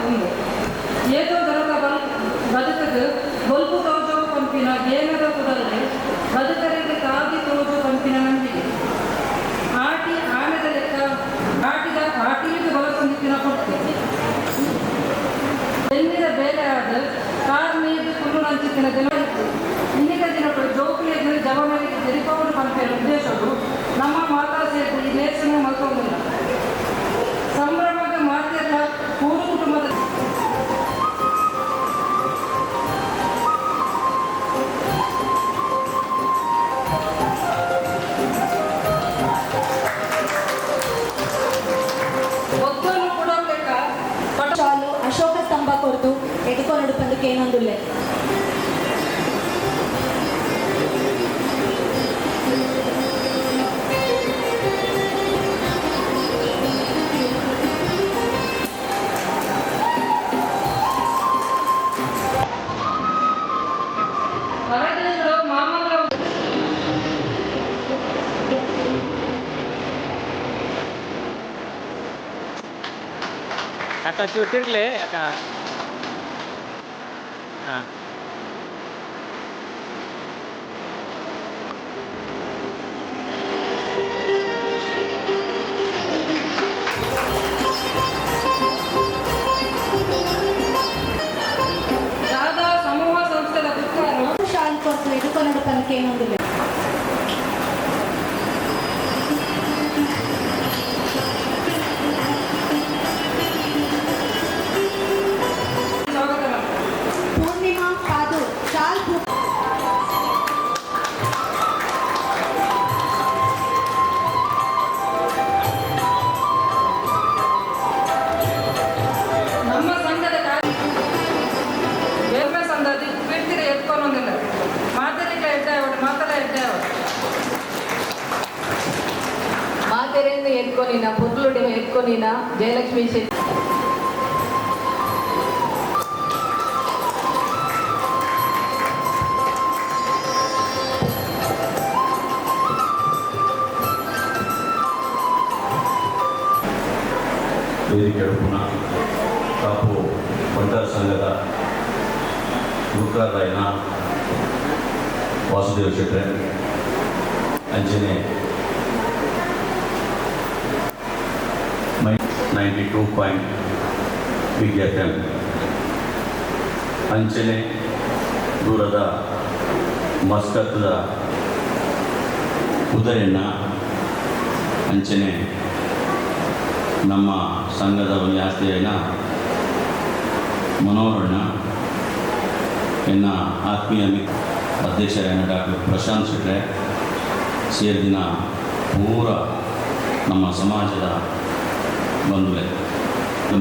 ಒಂದು ಏತೋ ದರದ ಬದುಕದು ಗೊಲ್ಪು ತೋಜೋ ಪಂಪಿನ ಗೇನದ ಕುದರಲ್ಲಿ ಬದುಕರಿಗೆ ತಾಗಿ ತೋಜೋ ಪಂಪಿನ ನಂಬಿಕೆ ಆಟಿ ಆನೆದ ಲೆಕ್ಕ ಆಟಿಲಿಗೆ ಬಳಸೊಂದಿತ್ತಿನ ಕೊಟ್ಟು ಬೆನ್ನಿದ ಬೇಲೆಯಾದ ಕಾರ್ ಮೀದು ಕುಲ್ಲು ನಂಚಿತ್ತಿನ ದಿನ ಇತ್ತು ಇನ್ನಿಕ ದಿನಗಳು ಜೋಕುಲಿಯ ಜವಮರಿಗೆ ತೆರಿಕೊಂಡು ಪಂಪಿನ ಉದ್ದೇಶವು ನಮ್ಮ ಮಾತಾ ಸೇರಿ ಈ ದೇಶನೂ ಮಲ್ಕೊಂಡಿಲ್ಲ ಸಂಭ್ರಮದ ಮಾತೆಲ್ಲ ಕೂಡು ಕುಟುಂಬದ ಒತ್ತನ್ನು ಕೊಡೋಕ చాలు అశోక స్తంభ కొడుతూ ఎదుకొనడు పందుకేనందులే ಹೊರದೇಶಗಳು ಮಾಮೂಲ ಅಕ್ಕ ಚೂರು ತಿರ್ಗ್ಲಿ ಅಕ್ಕ ಹಾಂ ರಾಧಾ ಸಮೂಹ ಸಂಸ್ಥೆದ ಪುತ್ರರು చాలు కొడుతూ ఎదుకొనడు పందుకేనందులే స్వాగతం పూర్ణిమ కాదు చాలు ನಮ್ಮ ಸಂಘದ ಬೇರೆ ಸಂದದಿ ಕೀರ್ತಿಗೆ ಎತ್ಕೊಂಡೊಂದಿಲ್ಲ ಮಾತರಿಕ ಎಡ್ಡಾವಡು ಮಾತಲ ಎಡ್ಡಾವಡು ಮಾತೆರೆಯಿಂದ ಎತ್ಕೊನಿನ ಪುರ್ಲುಡಿ ಎತ್ಕೊನಿನ ಜಯಲಕ್ಷ್ಮಿ ಶೆಟ್ಟಿ ವೇದಿಕೆ ಪುನಃ ಕಾಪು ಬಂಟರ ಸಂಘದ ಗುರುಕರಾಯನ ವಾಸುದೇವ ಶೆಟ್ರೆ ಅಂಜನೆ 92 ವಿದ್ಯಾರ್ಥಿ ಅಂಚನೆ ದೂರದ ಮಸ್ಕತ್ದ ಉದಯಣ್ಣ ಅಂಚನೆ ನಮ್ಮ ಸಂಘದ ಆಸ್ತಿಯನ್ನ ಮನೋಹರಣ್ಣ ಎನ್ನ ಆತ್ಮೀಯ ಅಧ್ಯಕ್ಷರಾದ ಡಾಕ್ಟರ್ ಪ್ರಶಾಂತ್ ಶೆಟ್ರೆ ಸೇರಿದಿನ ಪೂರ ನಮ್ಮ ಸಮಾಜದ ಬಂಧುಗಳೇ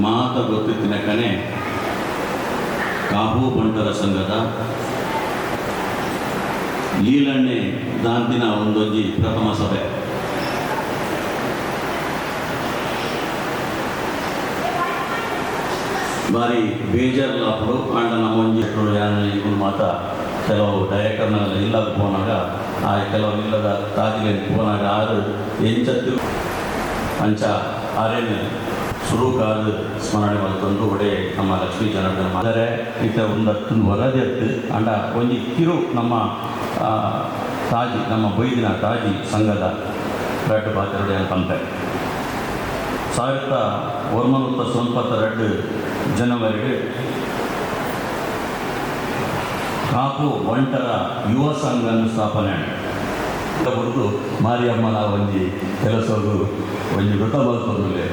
ಮಾತ ಗೊತ್ತಿತ್ತಿನ ಕನೆ ಕಾಪು ಬಂಟರ ಸಂಘದ ಲೀಲಣ್ಣೆ ದಾಂತಿನ ಒಂದೊಂಜಿ ಪ್ರಥಮ ಸಭೆ ಬಾರಿ ಬೇಜಾರ್ಲಾಪಡು ಅಂಡ ನಮ್ಮ ಒಂಜಿಟ್ಟರು ಯಾರು ಮಾತ ಕೆಲವು ಡಯಕರ್ನೆಲ್ಲ ಇಲ್ಲದ ಪೋನಾಗ ಆ ಕೆಲವು ಇಲ್ಲದ ತಾಜಿಲೇನು ಪೋನಾಗ ಆರು ಎಂಚತ್ತು ಅಂಚ ಆರೇನು ಸುರುಕಾದ ಸ್ಮರಣೆ ಮಲ್ತೊಂದು ಒಡೆ ನಮ್ಮ ಲಕ್ಷ್ಮೀ ಜನಾರ್ದನ ಆದರೆ ಇತ ಒಂದತ್ತು ಹೊರದೆತ್ತು ಅಂಡ ಒಂಜಿ ಕಿರು ನಮ್ಮ ತಾಜಿ ನಮ್ಮ ಬೈದಿನ ತಾಜಿ ಸಂಘದ ಬೇಟ ಪಾತ್ರೆ ಪಂಪೆ 1992 ಜನವರಿಗೆ ಕಾಪು ಬಂಟರ ಯುವ ಸಂಘವನ್ನು ಸ್ಥಾಪನೆ ಕುರಿತು ಮಾರಿಯಮ್ಮನ ಒಂಜಿ ಕೆಲಸದು ಒಂಜಿ ವೃತ ಬಲ್ಪದುಲ್ಲೆ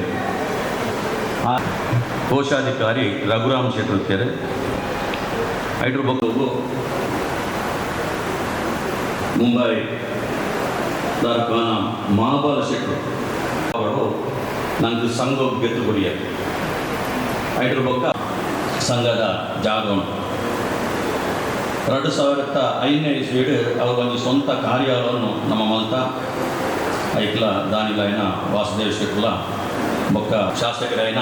ಕೋಶಾಧಿಕಾರಿ ರಘುರಾಮ್ ಶೆಟ್ಟರು ಐಡ್ರ ಬಗ್ಗು ಮುಂಬೈ ದಾರ್ಖಾನ ಮಹಾಬಲ ಶೆಟ್ಟರು ಅವರು ನಂದು ಸಂಘ ಗೆದ್ದು ಕೊಡಿಯ ಐಡ್ರ ಬೊಕ್ಕ ಸಂಘದ ಜಾಗ ಉಂಟು 2005ನೇ ಇಸ್ವಿಡ್ ಅವರು ಒಂದು ಸ್ವಂತ ಕಾರ್ಯಾಲಯವನ್ನು ನಮ್ಮ ಮಲ್ತ ಐಕ್ಲ ದಾನಿಲೈನ ವಾಸುದೇವ ಶೆಟ್ಲ ಬೊಕ್ಕ ಶಾಸಕರೈನ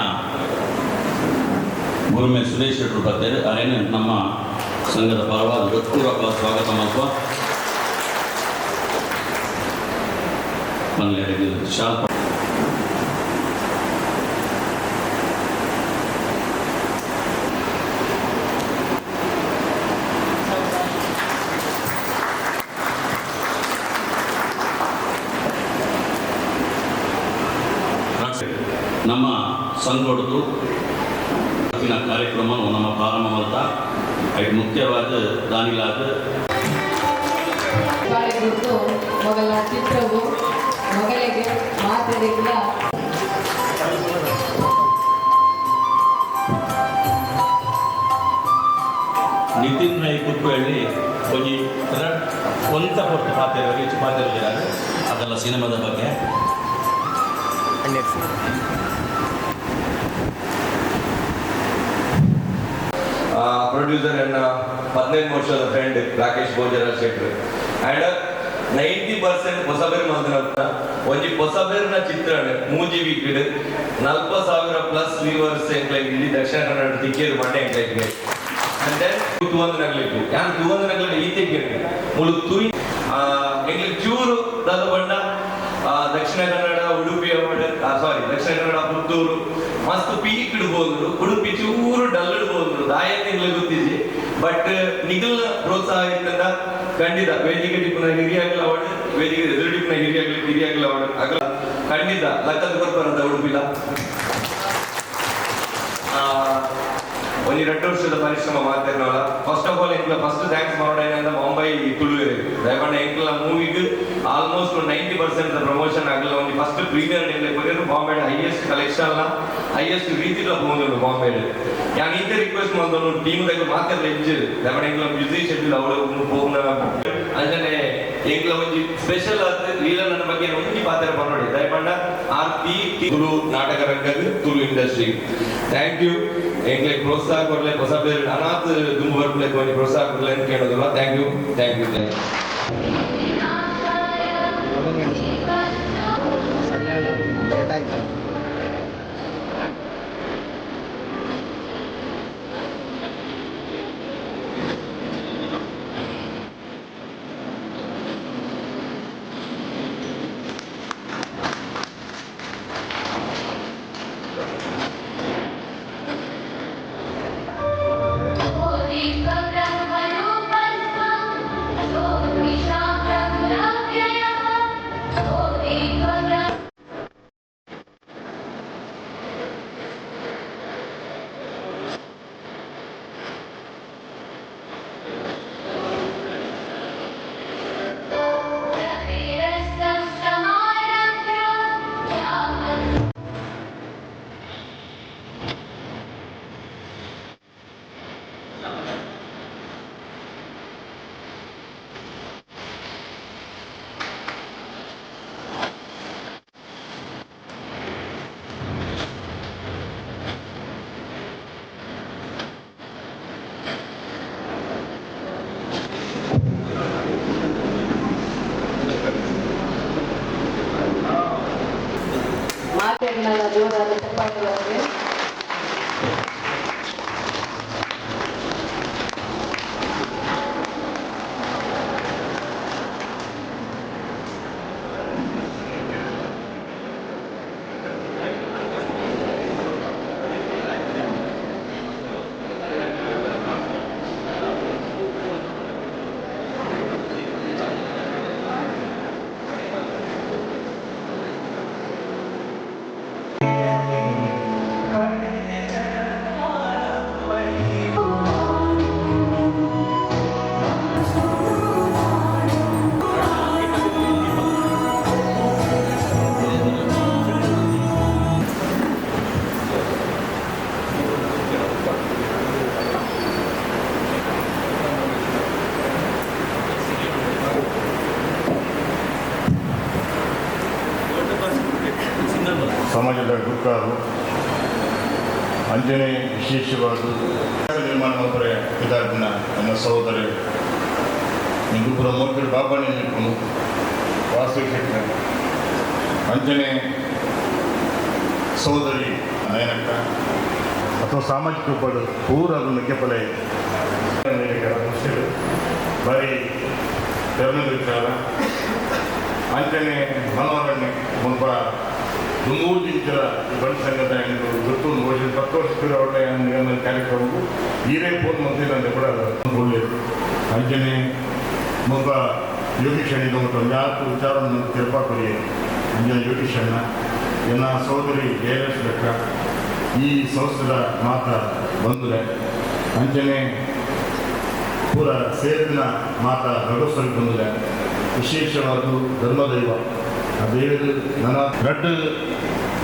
ಗುರುಮೆ ಸುರೇಶ್ ಶೆಟ್ಟರು ಬರ್ತಾರೆ ಅರೇನು ನಮ್ಮ ಸಂಘದ ಪರವಾದ ಹೃತ್ಪೂರ್ವಕ ಸ್ವಾಗತ ಮಾಡುವ ಸಂಗೊಡ್ದು ಕಾರ್ಯಕ್ರಮ ನಮ್ಮ ಪ್ರಾರಂಭ ಮಾಡ್ತಾ ಅದು ಮುಖ್ಯವಾದ ದಾನಿಲಾದ ಕುರಿತು ಮೊದಲ ಚಿತ್ರವು ಮೊದಲಿಗೆ ಮಾತೆರೆಗಳ ನಿತಿನ್ ರೈ ಕುಪ್ಪಳ್ಳಿ ಕೊಂಚ ಒಂತ ಕೊಟ್ಟು ಪಾತ್ರ ಹೆಚ್ಚು ಪಾತ್ರರಿದ್ದಾರೆ ಅದೆಲ್ಲ ಸಿನಿಮಾದ ಬಗ್ಗೆ ಪ್ರೊಡ್ಯೂಸರ್ ನನ್ನ 15 ವರ್ಷದ ಫ್ರೆಂಡ್ ರಾಕೇಶ್ ಬೋಜರಾಜ್ ಶೆಟ್ಟಿ ಆ್ಯಂಡ್ 90% ಹೊಸಬೇರು ಮಾತನಾಡ್ತಾ ಒಂಜಿ ಹೊಸಬೇರಿನ ಚಿತ್ರಣ ಮೂಜಿ ವೀಕಿಡ್ 40,000 ಪ್ಲಸ್ ವ್ಯೂವರ್ಸ್ ಎಂಕ್ಲೈಕ್ ಇಲ್ಲಿ ದಕ್ಷಿಣ ಕನ್ನಡ ತಿಕ್ಕೇರು ಮಂಡೆ ಎಂಕ್ಲೈಕ್ and then ತೂವೊಂದು ನಗಲಿಟ್ಟು ಯಾನ್ ತೂವೊಂದು ನಗಲಿಟ್ಟು ಈತೆಗೆ ಮುಳು ತುಯಿ ಎಂಕ್ಲಿಗೆ ಚೂರು ದಾದ ಬಣ್ಣ ದಕ್ಷಿಣ ಕನ್ನಡ ಉಡುಪಿ ಸಾರಿ ದಕ್ಷಿಣ ಕನ್ನಡ ಪುತ್ತೂರು ಮಸ್ತ್ ಪೀಕ್ ಇಡ್ಬೋದು ಉಡುಪಿ ಚೂರು ಡಲ್ ಇಡ್ಬೋದು ದಾಯ ನಿಗ್ಲಿ ಗೊತ್ತಿಸಿ ಬಟ್ ನಿಗಲ್ ಪ್ರೋತ್ಸಾಹ ಇತ್ತಂದ ಖಂಡಿತ ವೇದಿಕೆ ಟಿಪ್ಪುನ ಹಿರಿಯಾಗ್ಲ ಅವಡು ವೇದಿಕೆ ಎದುರು ಟಿಪ್ಪುನ ಹಿರಿಯಾಗ್ಲ ಅವಡು ಆಗಲ್ಲ ಖಂಡಿತ ಲಕ್ಕದ ಕೊರ್ಪರಂತ ಉಡುಪಿಲ್ಲ ಒಂದು 2 ವರ್ಷದ ಪರಿಶ್ರಮ ಮಾಡ್ತಿರ್ನಲ್ಲ ಫಸ್ಟ್ ಆಫ್ ಆಲ್ ಎಂಕ್ಲ ಫಸ್ಟ್ ಥ್ಯಾಂಕ್ಸ್ ಮಾಡೋಣ ಮುಂಬೈ ತುಳುವೇರಿ ದಯಮಾಡಿ ಎಂಕ್ಲ ಮೂವಿಗೆ ಆಲ್ಮೋಸ್ಟ್ 90% ಪ್ರಮೋಷನ್ ಆಗಲ್ಲ ಒಂದು ಫಸ್ಟ್ ಪ್ರೀಮಿಯರ್ ಡೇ ಕೊರಿಯರು ಬಾಂಬೆ ಹೈಯೆಸ್ಟ್ ಕಲೆಕ್ಷನ್ ಹೈಯೆಸ್ಟ್ ರೀತಿలో ಹೋಗುದು ಬಾಂಬೆ ಯಾನ್ ಈತೆ ರಿಕ್ವೆಸ್ಟ್ ಮಾಡೋನು ಟೀಮ್ ದಾಗ ಮಾತ್ರ ಲೆಂಜ್ ದಯಮಾಡಿ ಎಂಕ್ಲ ಮ್ಯೂಸಿಕ್ ಶೆಡ್ಯೂಲ್ ಅವಳು ಹೋಗುನ ಅಂಜನೆ ಎಂಕ್ಲ ಒಂದು ಸ್ಪೆಷಲ್ ಆದ ಲೀಲಾ ನನ್ನ ಬಗ್ಗೆ ಒಂಜಿ ಪಾತ್ರ ಬರೋಡಿ ದಯಮಾಡಿ ಆರ್ತಿ ತುಳು ನಾಟಕ ರಂಗದ ತುಳು ಇಂಡಸ್ಟ್ರಿ ಥ್ಯಾಂಕ್ ಯು ಎಂಕ್ಲೆ ಪ್ರೋತ್ಸಾಹ ಕೊಡ್ಲೆ ಹೊಸ ಬೇರೆ ಅನಾಥ ದುಂಬು ಬರ್ಬೇಕು ಒಂದು ಪ್ರೋತ್ಸಾಹ ಕೊಡ್ಲೆ ಅಂತ ಕೇಳೋದಲ್ಲ thank you thank you thank you ಮಾತೆರೆಗಳ ಜೋರಾದ ಚಪ್ಪಾಳೆಗಳಿಗೆ ಸಮಾಜದ ಗುರುಕಾರು ಅಂಜನೆ ವಿಶೇಷವಾದ ನಿರ್ಮಾಣ ಮಾಡ್ತಾರೆ ಇದಾದಿನ ನನ್ನ ಸಹೋದರಿ ನಿಗುಪುರ ಮೂರ್ತಿ ಬಾಬಾಣಿ ನಿಲ್ಕೊಂಡು ವಾಸು ಶೆಟ್ಟಿ ಅಂಜನೆ ಸಹೋದರಿ ನಯನಕ್ಕ ಅಥವಾ ಸಾಮಾಜಿಕ ಪಡು ಪೂರ ಅದು ನುಗ್ಗೆಪಲೆ ಬಾರಿ ತೆರಳು ವಿಚಾರ ಅಂಜನೆ ಮನೋರಂಜನೆ ಮುಲ್ಪ ದುಂಬೂರು ಜಿಂಚರ ಬಂಡ ಸಂಘದ ಗೊತ್ತು 10 ವರ್ಷ ಅವಳೆ ಕಾರ್ಯಕ್ರಮಕ್ಕೂ ಹೀರೇ ಫೋನ್ ಮಂತ್ರಿ ಕೂಡ ಒಳ್ಳೆಯದು ಅಂಜನೆ ಮುಖ ಯೋಗೀಶ್ ಅಣ್ಣ ಒಂದು ಯಾರು ವಿಚಾರವನ್ನು ತಿರುಪಾಕುರಿ ಅಂಜನೆ ಯೋಗೀಶ್ ಅಣ್ಣ ಎನ್ನ ಸಹೋದರಿ ಜಯಲಕ್ಷ್ಮಿ ಲೆಕ್ಕ ಈ ಸಂಸ್ಥೆದ ಮಾತ ಬಂದರೆ ಅಂಚನೆ ಪೂರ ಸೇರಿನ ಮಾತ ರಘೋತ್ಸವಕ್ಕೆ ಬಂದರೆ ವಿಶೇಷವಾದ ಧರ್ಮದೈವ ಆ ದೇವರು ನನ್ನ ರಡ್ಡು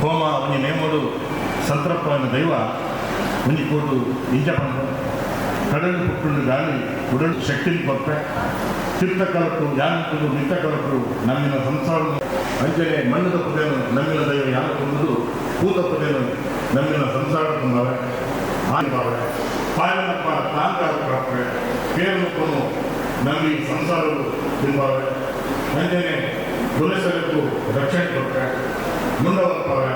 ಹೋಮ ಒಂಜಿ ನೇಮಡು ಸಂತರಪ್ಪ ಅನ್ನೋ ದೈವ ಒಂಜಿ ಕೋಟು ನಿಜ ಬಂದು ಕಡಲು ಪುಟ್ಟುಂಡು ಗಾಳಿ ಉಡಲು ಶಕ್ತಿని ಕೊಟ್ಟೆ ಚಿತ್ತಕಲಕ್ಕೂ ಯಾನಕ್ಕೂ ನಿತ್ತಕಲಕ್ಕೂ ನಮ್ಮಿನ ಸಂಸಾರ ಅಂಚನೆ ಮಣ್ಣದ ಪುದೇನು ನಮ್ಮಿನ ದೈವ ಯಾನಕ್ಕೂ ಕೂತ ಪುದೇನು ನಮ್ಮಿನ ಸಂಸಾರ ತುಂಬವೆ ಆಯ್ಬಾವೆ ಪಾಯನಪ್ಪ ತಾಂಕಾರ ಪ್ರಾಪ್ರೆ ಪೇರನಕ್ಕೂ ನಮ್ಮಿ ಸಂಸಾರವು ತುಂಬವೆ ಅಂಚನೆ ದುರಸರಕ್ಕೂ ರಕ್ಷಣೆ ಕೊಟ್ಟರೆ ಮುಂದವಪ್ಪವೆ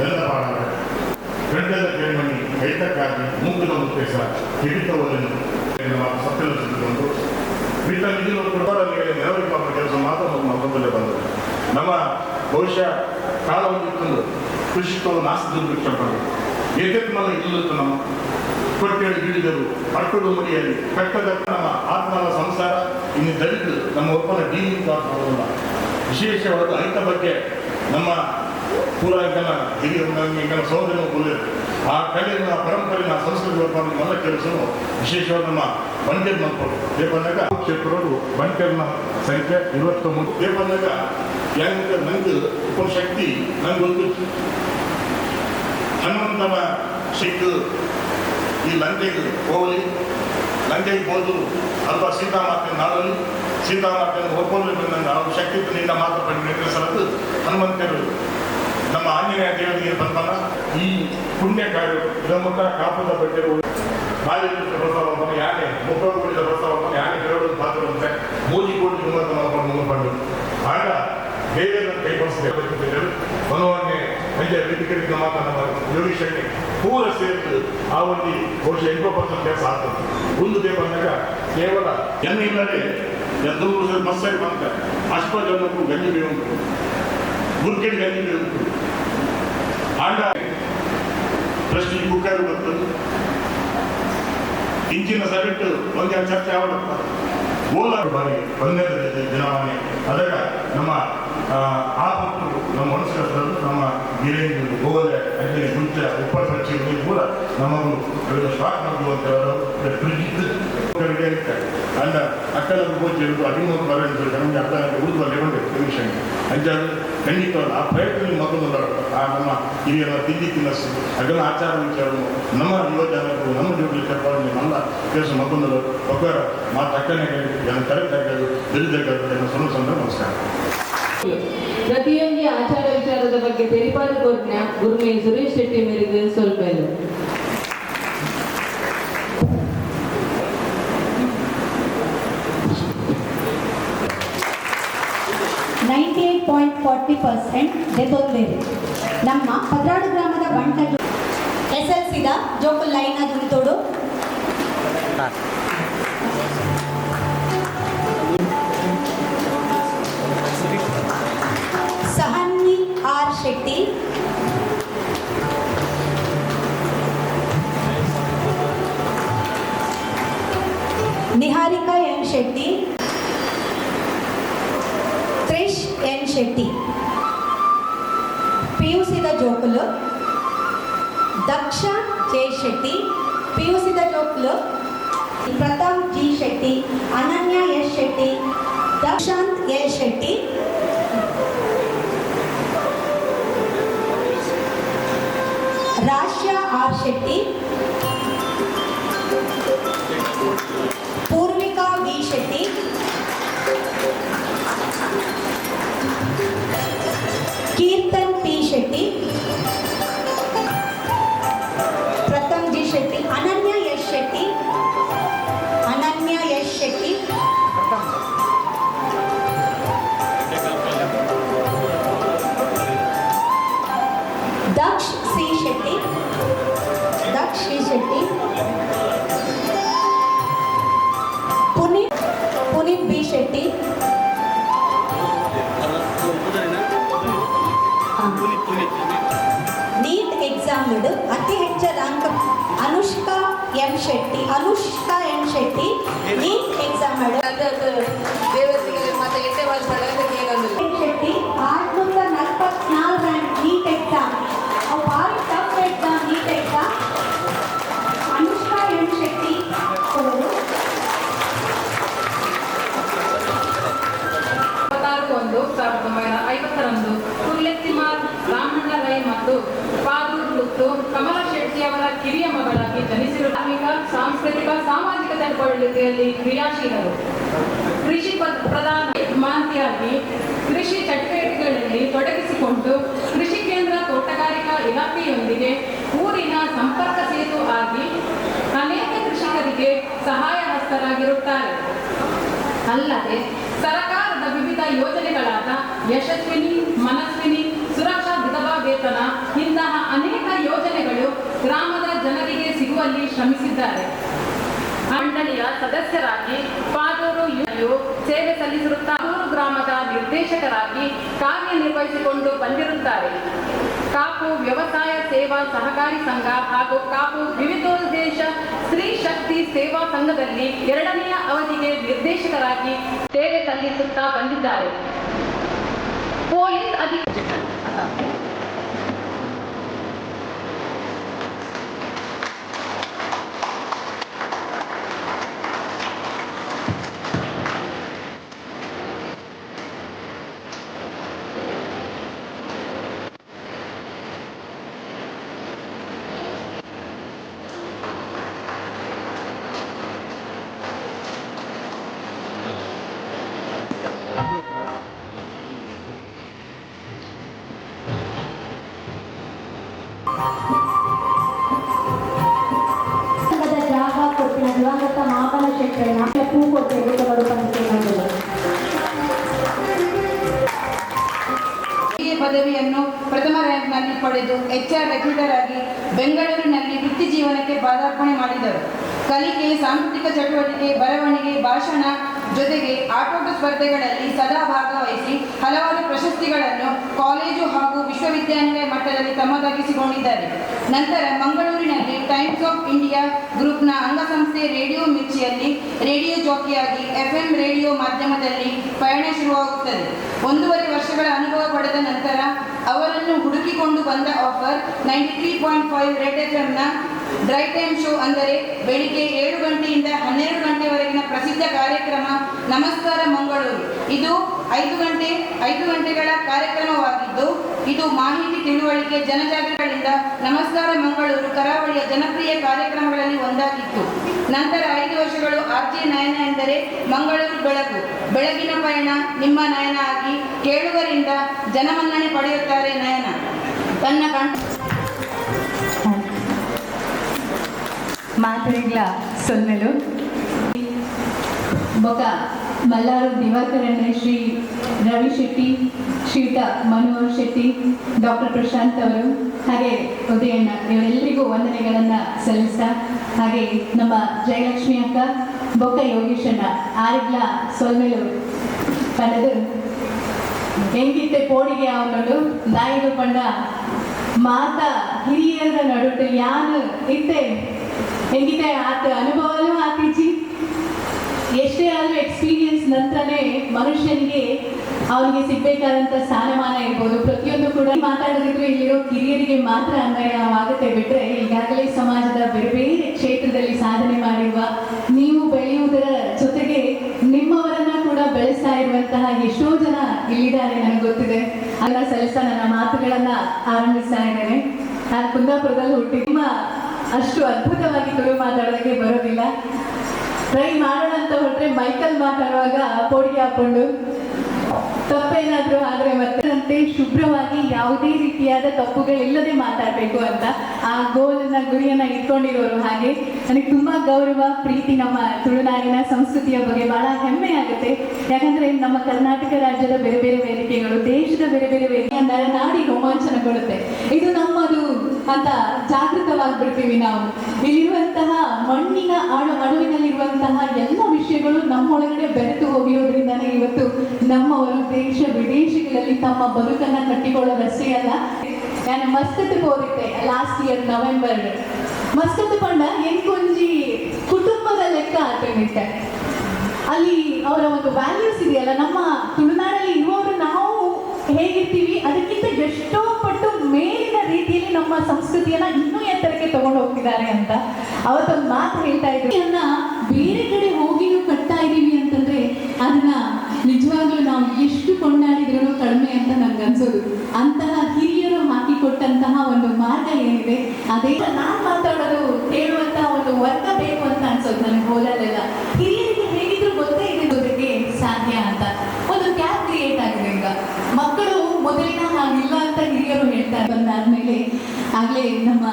ಎಲ್ಲ ಪಾಡವೆ ಗಂಡದ ಕೇಳ್ಮಣಿ ಕೈತಕ್ಕಾಗಿ ಮೂಗಿನ ಉದ್ದೇಶ ಹಿಡಿತವನ್ನು ಸತ್ಯನ ಸಿದ್ದುಕೊಂಡು ಮಿತ ನಿಧಿನ ಕುಟುಂಬದಲ್ಲಿ ನೆರವೇರಿಕೆ ಮಾಡುವ ಕೆಲಸ ಮಾತ್ರ ಮತ್ತೊಂದಲ್ಲೇ ಬಂದರು ನಮ್ಮ ಬಹುಶಃ ಕಾಲ ಹೊಂದಿತ್ತು ಕೃಷಿಕೋ ನಾಸ್ತಿ ದುರ್ಭಿಕ್ಷ ಪಡೆದು ಏಕೆತ್ ಮಲ ಇಲ್ಲಿತ್ತು ನಮ್ಮ ಕೊಟ್ಟೇಳಿ ಹಿಡಿದರು ಅಟ್ಟುಡು ಮುಡಿಯಲ್ಲಿ ಕಟ್ಟದ ನಮ್ಮ ಆತ್ಮನ ಸಂಸಾರ ಇನ್ನು ದಲಿತು ನಮ್ಮ ಒಪ್ಪನ ಜೀವಿತ ಮಾಡೋಲ್ಲ ವಿಶೇಷವಾದ ಐತ ಬಗ್ಗೆ ನಮ್ಮ ಪೂರಾಂಕನ ಹಿರಿಯ ಸಹೋದರ ಕುಲಿಯರು ಆ ಕಲೆಯ ಪರಂಪರೆಯ ಸಂಸ್ಕೃತಿ ಒಪ್ಪಂದ ಮಲ್ಲ ಕೆಲಸವು ವಿಶೇಷವಾದ ನಮ್ಮ ಬಂಡೇರ್ ಮಲ್ಪಡು ದೇವನಾಗ ಕ್ಷೇತ್ರಗಳು ಬಂಡೇರ್ನ ಸಂಖ್ಯೆ 23 ದೇವನಾಗ ಹೆಂಗೆ ನಂಗೆ ಉಪ ಶಕ್ತಿ ನಂಗೆ ಒಂದು ಹನುಮಂತನ ಸಿಕ್ಕು ಈ ಲಂಕೆಗೆ ಹೋಗಲಿ ಲಂಕೆಗೆ ಹೋದು ಅಲ್ವಾ ಸೀತಾಮಾತೆ ನಾಡಲಿ ಸೀತಾಮಾತೆಯನ್ನು ಒಪ್ಕೊಂಡು ಅವ್ರ ಶಕ್ತಿ ನಿಂದ ಮಾತ್ರ ಪಡೆದ ಸಲದ್ದು ಹನುಮಂತರು ನಮ್ಮ ಆಂಜನೇಯ ದೇವರಿಗೆ ಬಂದಲ್ಲ ಈ ಪುಣ್ಯ ಕಾರ್ಯ ಇದಮುಟ್ಟ ಕಾಪದ ಬಟ್ಟೆರು ಬಾಲ್ಯದ ಪ್ರಸ್ತಾವವನ್ನು ಯಾಕೆ ಮುಖಗಳಿದ ಪ್ರಸ್ತಾವವನ್ನು ಯಾಕೆ ಹೇಳೋದು ಪಾತ್ರವಂತೆ ಮೂಜಿ ಕೋಟಿ ಮುಂಬಂದು ಆಗ ದೇವರನ್ನು ಕೈಗೊಳಿಸಬೇಕು ಮನೋವನ್ನೇ ಸಂಜೆ ವೇದಿಕೆಯಿಂದ ಮಾತನಾಡ ಯೋಗೀಶಣ್ಣಿ ಪೂರ ಸೇರಿದು ಆ ಒಂದು ಬಹುಶಃ 80% ಕೆಲಸ ಆಗ್ತದೆ ಒಂದು ದೇ ಬಂದಾಗ ಕೇವಲ ಇಲ್ಲದೆ ಎಂದೂ ಮಸ್ಸರಿ ಬಂದ ಅಷ್ಟ ಜನಕ್ಕೂ ಗಂಜಿ ಉಂಟು ಮುರ್ಕೆಡ್ ಗಂಜಿ ಉಂಟು ಆಂಡ ಪ್ರಶ್ನೆ ಕುಕ್ಕರ್ ಬರ್ತದೆ ಇಂಚಿನ ಸರಿಟ್ಟು ಒಂದು ಚರ್ಚೆ ಆವಡಪ್ಪ ಓಲಾರು ಬಾರಿ ಒಂದೇ ದಿನವಾಣಿ ಅದರ ನಮ್ಮ ಆ ಭಕ್ತರು ನಮ್ಮ ಮನಸ್ಸು ನಮ್ಮ ಗಿರಿಯರು ಗೋಲೆ ಅಂಜನೆ ಮುಂಚೆ ಉಪ ಸಚಿವರು ಕೂಡ ನಮ್ಮನ್ನು ಸ್ಟಾಕ್ ಮಾಡುವಂತ ಅಂಡ ಅಕ್ಕಲ ಪೂಜೆ 13 ಬರೆದು ನಮಗೆ ಅರ್ಧ ಗಂಟೆ ಉಳಿದು ಬಂದೆ ಕಮಿಷನ್ ಅಂಜಾದು ಖಂಡಿತವಲ್ಲ ಆ ಪ್ರಯತ್ನ ಮತ್ತೊಂದು ಆ ನಮ್ಮ ಹಿರಿಯರ ತಿಂಡಿ ತಿನ್ನಸ್ಸು ಅದನ್ನ ಆಚಾರ ವಿಚಾರವನ್ನು ನಮ್ಮ ಯುವಜನರು ನಮ್ಮ ಜೋಡಿ ಕರ್ಕೊಂಡು ನಮ್ಮ ಕೆಲಸ ಮತ್ತೊಂದು ಒಬ್ಬರ ಮಾತು ಅಕ್ಕನೇ ಕರೆಕ್ಟಾಗಿ ತಿಳಿದಾಗಲು ಸಣ್ಣ ನಮಸ್ಕಾರ ಪ್ರತಿಯೊಂದು ಆಚಾರ ವಿಚಾರದ ಬಗ್ಗೆ ತೆರಿಪಾಡು ಕೊಟ್ಟ ಗುರುಮೆ ಸುರೇಶ್ ಶೆಟ್ಟಿ ಮೇರೆಗೆ ಸ್ವಲ್ಪ ಇಲ್ಲ 98.40% ಡೆತೊಂದೇರು ನಮ್ಮ ಪದ್ರಾಡು ಗ್ರಾಮದ ಬಂಟ SLCದ ಜೋಕು ಲೈನ್ ದುರಿತೋಡು Sahani R Shetty Niharika M Shetty Trish N Shetty PUCದ ಜೋಕುಲು ದಕ್ಷ ಜೆ ಶೆಟ್ಟಿ PUCದ ಜೋಕುಲು Pratap G Shetty Ananya S Shetty Dakshanth L Shetty Rashya R Shetty Purvika V Shetty Keerthan P Shetty Pratham G Shetty Ananya S Shetty Daksha C Shetty Puneeth B Shetty NEET exam ಅತಿ ಹೆಚ್ಚು rank Anushka M Shetty NEET exam ದೇವತೆಗೆ ಮತ್ತೆ 8 ವರ್ಷ ಶೆಟ್ಟಿ 644 ರ್ಯಾಂಕ್ ನೀಟ್ ಎಕ್ಸಾಮ್ ಭಾಳ ಟಫ್ ಎಕ್ಸಾಮ್ ನೀಟ್ ಎಕ್ಸಾಮ್ ಚಟುವಟಿಕೆಯಲ್ಲಿ ಕ್ರಿಯಾಶೀಲರು. ಕೃಷಿ ಪ್ರಧಾನ ಮಾಂತಿಯಾಗಿ ಕೃಷಿ ಚಟುವಟಿಕೆಗಳಲ್ಲಿ ತೊಡಗಿಸಿಕೊಂಡು ಕೃಷಿ ಕೇಂದ್ರ ತೋಟಗಾರಿಕಾ ಇಲಾಖೆಯೊಂದಿಗೆ ಊರಿನ ಸಂಪರ್ಕ ಸೇತು ಆಗಿ ಅನೇಕ ಕೃಷಿಕರಿಗೆ ಸಹಾಯ ಹಸ್ತರಾಗಿರುತ್ತಾರೆ. ಅಲ್ಲದೆ ಸರ್ಕಾರದ ವಿವಿಧ ಯೋಜನೆಗಳಾದ ಯಶಸ್ವಿನಿ, ಮನಸ್ವಿನಿ, ಸುರಕ್ಷಾ ವಿಧವಾ ವೇತನ ಇಂತಹ ಅನೇಕ ಯೋಜನೆಗಳು ಗ್ರಾಮದ ಜನರಿಗೆ ಸಿಗುವಲ್ಲಿ ಶ್ರಮಿಸಿದ್ದಾರೆ. ಮಂಡಳಿಯ ಸದಸ್ಯರಾಗಿ ಪಾದೂರು ಸೇವೆ ಸಲ್ಲಿಸಿರುತ್ತಾ ಪಾದೂರು ಗ್ರಾಮದ ನಿರ್ದೇಶಕರಾಗಿ ಕಾರ್ಯನಿರ್ವಹಿಸಿಕೊಂಡು ಬಂದಿರುತ್ತಾರೆ. ಕಾಪು ವ್ಯವಸಾಯ ಸೇವಾ ಸಹಕಾರಿ ಸಂಘ ಹಾಗೂ ಕಾಪು ವಿವಿಧೋದ್ದೇಶ ಸ್ತ್ರೀ ಶಕ್ತಿ ಸೇವಾ ಸಂಘದಲ್ಲಿ 2ನೇ ಅವಧಿಗೆ ನಿರ್ದೇಶಕರಾಗಿ ಸೇವೆ ಸಲ್ಲಿಸುತ್ತಾ ಬಂದಿದ್ದಾರೆ. ಪೊಲೀಸ್ ಸಂಘದ ಜಾಗ ಕೊಟ್ಟಿನ ದಿವಂಗತ ಮಾಪನ ಶೆಟ್ಟಣ್ಣ ಪೂ ಕೊಟ್ಟೆ ಅವರು ಪಂಚಿಕೆ ಪದವಿಯನ್ನು ಪ್ರಥಮ ರ್ಯಾಂಕ್ನಲ್ಲಿ ಪಡೆದು HR ರೆಕ್ರೂಟರ್ ಆಗಿ ಬೆಂಗಳೂರಿನಲ್ಲಿ ವೃತ್ತಿ ಜೀವನಕ್ಕೆ ಪಾದಾರ್ಪಣೆ ಮಾಡಿದರು. ಕಲಿಕೆ, ಸಾಂಸ್ಕೃತಿಕ ಚಟುವಟಿಕೆ, ಬರವಣಿಗೆ, ಭಾಷಣ ಜೊತೆಗೆ ಆಟೋಟ ಸ್ಪರ್ಧೆಗಳಲ್ಲಿ ಸದಾ ಭಾಗವಹಿಸಿ ಹಲವಾರು ಪ್ರಶಸ್ತಿಗಳನ್ನು ಕಾಲೇಜು ಹಾಗೂ ವಿಶ್ವವಿದ್ಯಾನಿಲಯ ಮಟ್ಟದಲ್ಲಿ ತಮ್ಮದಾಗಿಸಿಕೊಂಡಿದ್ದಾರೆ. ನಂತರ ಮಂಗಳೂರಿನಲ್ಲಿ ಟೈಮ್ಸ್ ಆಫ್ ಇಂಡಿಯಾ ಗ್ರೂಪ್ನ ಅಂಗಸಂಸ್ಥೆ ರೇಡಿಯೋ ಮಿರ್ಚಿಯಲ್ಲಿ ರೇಡಿಯೋ ಜಾಕಿಯಾಗಿ FM ರೇಡಿಯೋ ಮಾಧ್ಯಮದಲ್ಲಿ ಪಯಣ ಶುರುವಾಗುತ್ತದೆ. 1.5 ವರ್ಷಗಳ ಅನುಭವ ಪಡೆದ ನಂತರ ಅವರನ್ನು ಹುಡುಕಿಕೊಂಡು ಬಂದ ಆಫರ್ 93.5 ರೆಡ್ FMನ ಡ್ರೈ ಟೈಮ್ ಶೋ, ಅಂದರೆ ಬೆಳಿಗ್ಗೆ 7 ಗಂಟೆಯಿಂದ 12 ಗಂಟೆವರೆಗಿನ ಪ್ರಸಿದ್ಧ ಕಾರ್ಯಕ್ರಮ ನಮಸ್ಕಾರ ಮಂಗಳೂರು. ಇದು 5 ಗಂಟೆಗಳ ಕಾರ್ಯಕ್ರಮವಾಗಿದ್ದು, ಇದು ಮಾಹಿತಿ, ತಿಳುವಳಿಕೆ, ಜನಜಾಗೃತಿಗಳಿಂದ ನಮಸ್ಕಾರ ಮಂಗಳೂರು ಕರಾವಳಿಯ ಜನಪ್ರಿಯ ಕಾರ್ಯಕ್ರಮಗಳಲ್ಲಿ ಒಂದಾಗಿತ್ತು. ನಂತರ 5 ವರ್ಷಗಳು RJ ನಯನ, ಎಂದರೆ ಮಂಗಳೂರು ಬೆಳಕು, ಬೆಳಗಿನ ಪಯಣ ನಿಮ್ಮ ನಯನ ಆಗಿ ಕೇಳುಗರಿಂದ ಜನಮನ್ನಣೆ ಪಡೆಯುತ್ತಾರೆ ನಯನ. ತನ್ನ ಮಾತುಗಳ ಸೊಲ್ಮೆಲು ಬೊಕ ಮಲ್ಲಾರು ದಿವಾಕರಣ್ಣ, ಶ್ರೀ ರವಿ ಶೆಟ್ಟಿ, ಶ್ರೀಯುತ ಮನೋಹರ್ ಶೆಟ್ಟಿ, ಡಾಕ್ಟರ್ ಪ್ರಶಾಂತ್ ಅವರು, ಹಾಗೆ ಉದಯಣ್ಣ, ಇವರೆಲ್ಲರಿಗೂ ವಂದನೆಗಳನ್ನು ಸಲ್ಲಿಸ್ತಾ, ಹಾಗೆ ನಮ್ಮ ಜಯಲಕ್ಷ್ಮಿ ಅಕ್ಕ, ಬೊಕ್ಕ ಯೋಗೇಶಣ್ಣ ಆರಿಗ್ಲ ಸೊಲ್ಮೆಲು ಪಡೆದು ಹೆಂಗಿತ್ತೆ ಪೋಡಿಗೆ ಅವನೋಡು ನಾಯಿಡು ಪಂಡ ಮಾತ ಹಿರಿಯರ ನಡುಟು ಯಾನು ಇತ್ತೆ ಹೆಂಗಿದೆ ಆತ ಅನುಭವನೂ ಆತಿಜಿ. ಎಷ್ಟೇ ಆದರೂ ಎಕ್ಸ್ಪೀರಿಯನ್ಸ್ ನಂತರನೇ ಮನುಷ್ಯನಿಗೆ ಅವನಿಗೆ ಸಿಗ್ಬೇಕಾದಂಥ ಸ್ಥಾನಮಾನ ಇರ್ಬೋದು. ಪ್ರತಿಯೊಂದು ಕೂಡ ಮಾತಾಡೋದಿದ್ರೆ ಇಲ್ಲಿರೋ ಕಿರಿಯರಿಗೆ ಮಾತ್ರ ಅನ್ವಯವಾಗುತ್ತೆ ಬಿಟ್ಟರೆ, ಈಗಾಗಲೇ ಸಮಾಜದ ಬೇರೆ ಬೇರೆ ಕ್ಷೇತ್ರದಲ್ಲಿ ಸಾಧನೆ ಮಾಡಿರುವ ನೀವು ಬೆಳೆಯುವುದರ ಜೊತೆಗೆ ನಿಮ್ಮವರನ್ನ ಕೂಡ ಬೆಳೆಸ್ತಾ ಇರುವಂತಹ ಎಷ್ಟೋ ಜನ ಇಲ್ಲಿದ್ದಾರೆ, ನನಗೆ ಗೊತ್ತಿದೆ. ಅದನ್ನ ಸಲ್ಲಿಸ್ತಾ ನನ್ನ ಮಾತುಗಳನ್ನ ಆರಂಭಿಸ್ತಾ ಇದ್ದೇನೆ. ನಾನು ಕುಂದಾಪುರದಲ್ಲಿ ಹುಟ್ಟಿ, ನಿಮ್ಮ ಅಷ್ಟು ಅದ್ಭುತವಾಗಿ ತುಳು ಮಾತಾಡೋದಕ್ಕೆ ಬರೋದಿಲ್ಲ. ಟ್ರೈ ಮಾಡೋಣ ಅಂತ ಹೊರಟ್ರೆ ಮೈಕಲ್ ಮಾತಾಡುವಾಗ ಪೋಡಿಗೆ ಹಾಕೊಂಡು ತಪ್ಪೇನಾದರೂ ಆದರೆ ಮತ್ತೆ ಶುಭ್ರವಾಗಿ ಯಾವುದೇ ರೀತಿಯಾದ ತಪ್ಪುಗಳಿಲ್ಲದೆ ಮಾತಾಡಬೇಕು ಅಂತ ಆ ಗೋಲನ್ನ ಗುರಿಯನ್ನ ಇಟ್ಕೊಂಡಿರೋರು. ಹಾಗೆ ನನಗೆ ತುಂಬ ಗೌರವ, ಪ್ರೀತಿ, ನಮ್ಮ ತುಳುನಾಡಿನ ಸಂಸ್ಕೃತಿಯ ಬಗ್ಗೆ ಬಹಳ ಹೆಮ್ಮೆ ಆಗುತ್ತೆ. ಯಾಕಂದ್ರೆ ನಮ್ಮ ಕರ್ನಾಟಕ ರಾಜ್ಯದ ಬೇರೆ ಬೇರೆ ವೇದಿಕೆಗಳು, ದೇಶದ ಬೇರೆ ಬೇರೆ ವೇದಿಕೆ ನಾಡಿ ರೋಮಾಂಚನಗೊಳ್ಳುತ್ತೆ. ಇದು ನಮ್ಮದು ಅಂತ ಜಾಗೃತವಾಗಿಬಿಡ್ತೀವಿ ನಾವು. ಇಲ್ಲಿರುವಂತಹ ಮಣ್ಣಿನ ಅಣುವಿನಲ್ಲಿರುವಂತಹ ಎಲ್ಲ ವಿಷಯಗಳು ನಮ್ಮೊಳಗಡೆ ಬೆರೆತು ಹೋಗಿರೋದ್ರಿಂದನೇ ಇವತ್ತು ನಮ್ಮವರು ದೇಶ ವಿದೇಶಗಳಲ್ಲಿ ತಮ್ಮ ಬದುಕನ್ನ ಕಟ್ಟಿಕೊಳ್ಳೋದಷ್ಟೇ ಅಲ್ಲ. ನಾನು ಮಸ್ಕತ್ ಹೋಗಿದ್ದೆ ಲಾಸ್ಟ್ ಇಯರ್ ನವೆಂಬರ್. ಮಸ್ಕತ್ ಪಂಡ ಎಂಕೊಂಜಿ ಕುಟುಂಬದ ಲೆಕ್ಕ ಆಟವಿಟ್ಟೆ. ಅಲ್ಲಿ ಅವರ ಒಂದು ವ್ಯಾಲ್ಯೂಸ್ ಇದೆಯಲ್ಲ, ನಮ್ಮ ತುಳುನಾಡಲ್ಲಿ ಇರುವವರು ನಾವು ಹೇಗಿರ್ತೀವಿ ಅದಕ್ಕಿಂತ ಎಷ್ಟೋ ಪಟ್ಟು ಮೇಲಿನ ರೀತಿಯಲ್ಲಿ ನಮ್ಮ ಸಂಸ್ಕೃತಿಯನ್ನ ಇನ್ನೂ ಎತ್ತರಕ್ಕೆ ತಗೊಂಡು ಹೋಗ್ತಿದ್ದಾರೆ ಅಂತ ಅವತ್ತೊಂದು ಮಾತು ಹೇಳ್ತಾ ಇದ್ರು. ಬೇರೆ ಕಡೆ ಹೋಗಿಯೂ ಕಟ್ತಾ ಇದೀವಿ ಅಂತಂದ್ರೆ ಅದನ್ನ ನಿಜವಾಗ್ಲೂ ನಾವು ಎಷ್ಟು ಕೊಂಡಾಡಿದ್ರು ಕಡಿಮೆ ಅಂತ ನನ್ಗೆ ಅನ್ಸೋದು. ಅಂತಹ ಹಿರಿಯರು ಹಾಕಿಕೊಟ್ಟಂತಹ ಒಂದು ಮಾರ್ಗ ಏನಿದೆ, ಅದೇ ನಾನು ಮಾತಾಡೋದು ಕೇಳುವಂತಹ ಒಂದು ವರ್ಗ ಬೇಕು ಅಂತ ಅನ್ಸೋದು ನನಗೆ ಹೋದಲ್ಲೆಲ್ಲ. ಹೇಳ್ತಾರೆ. ಬಂದಾದ್ಮೇಲೆ ಆಗಲೇ ನಮ್ಮ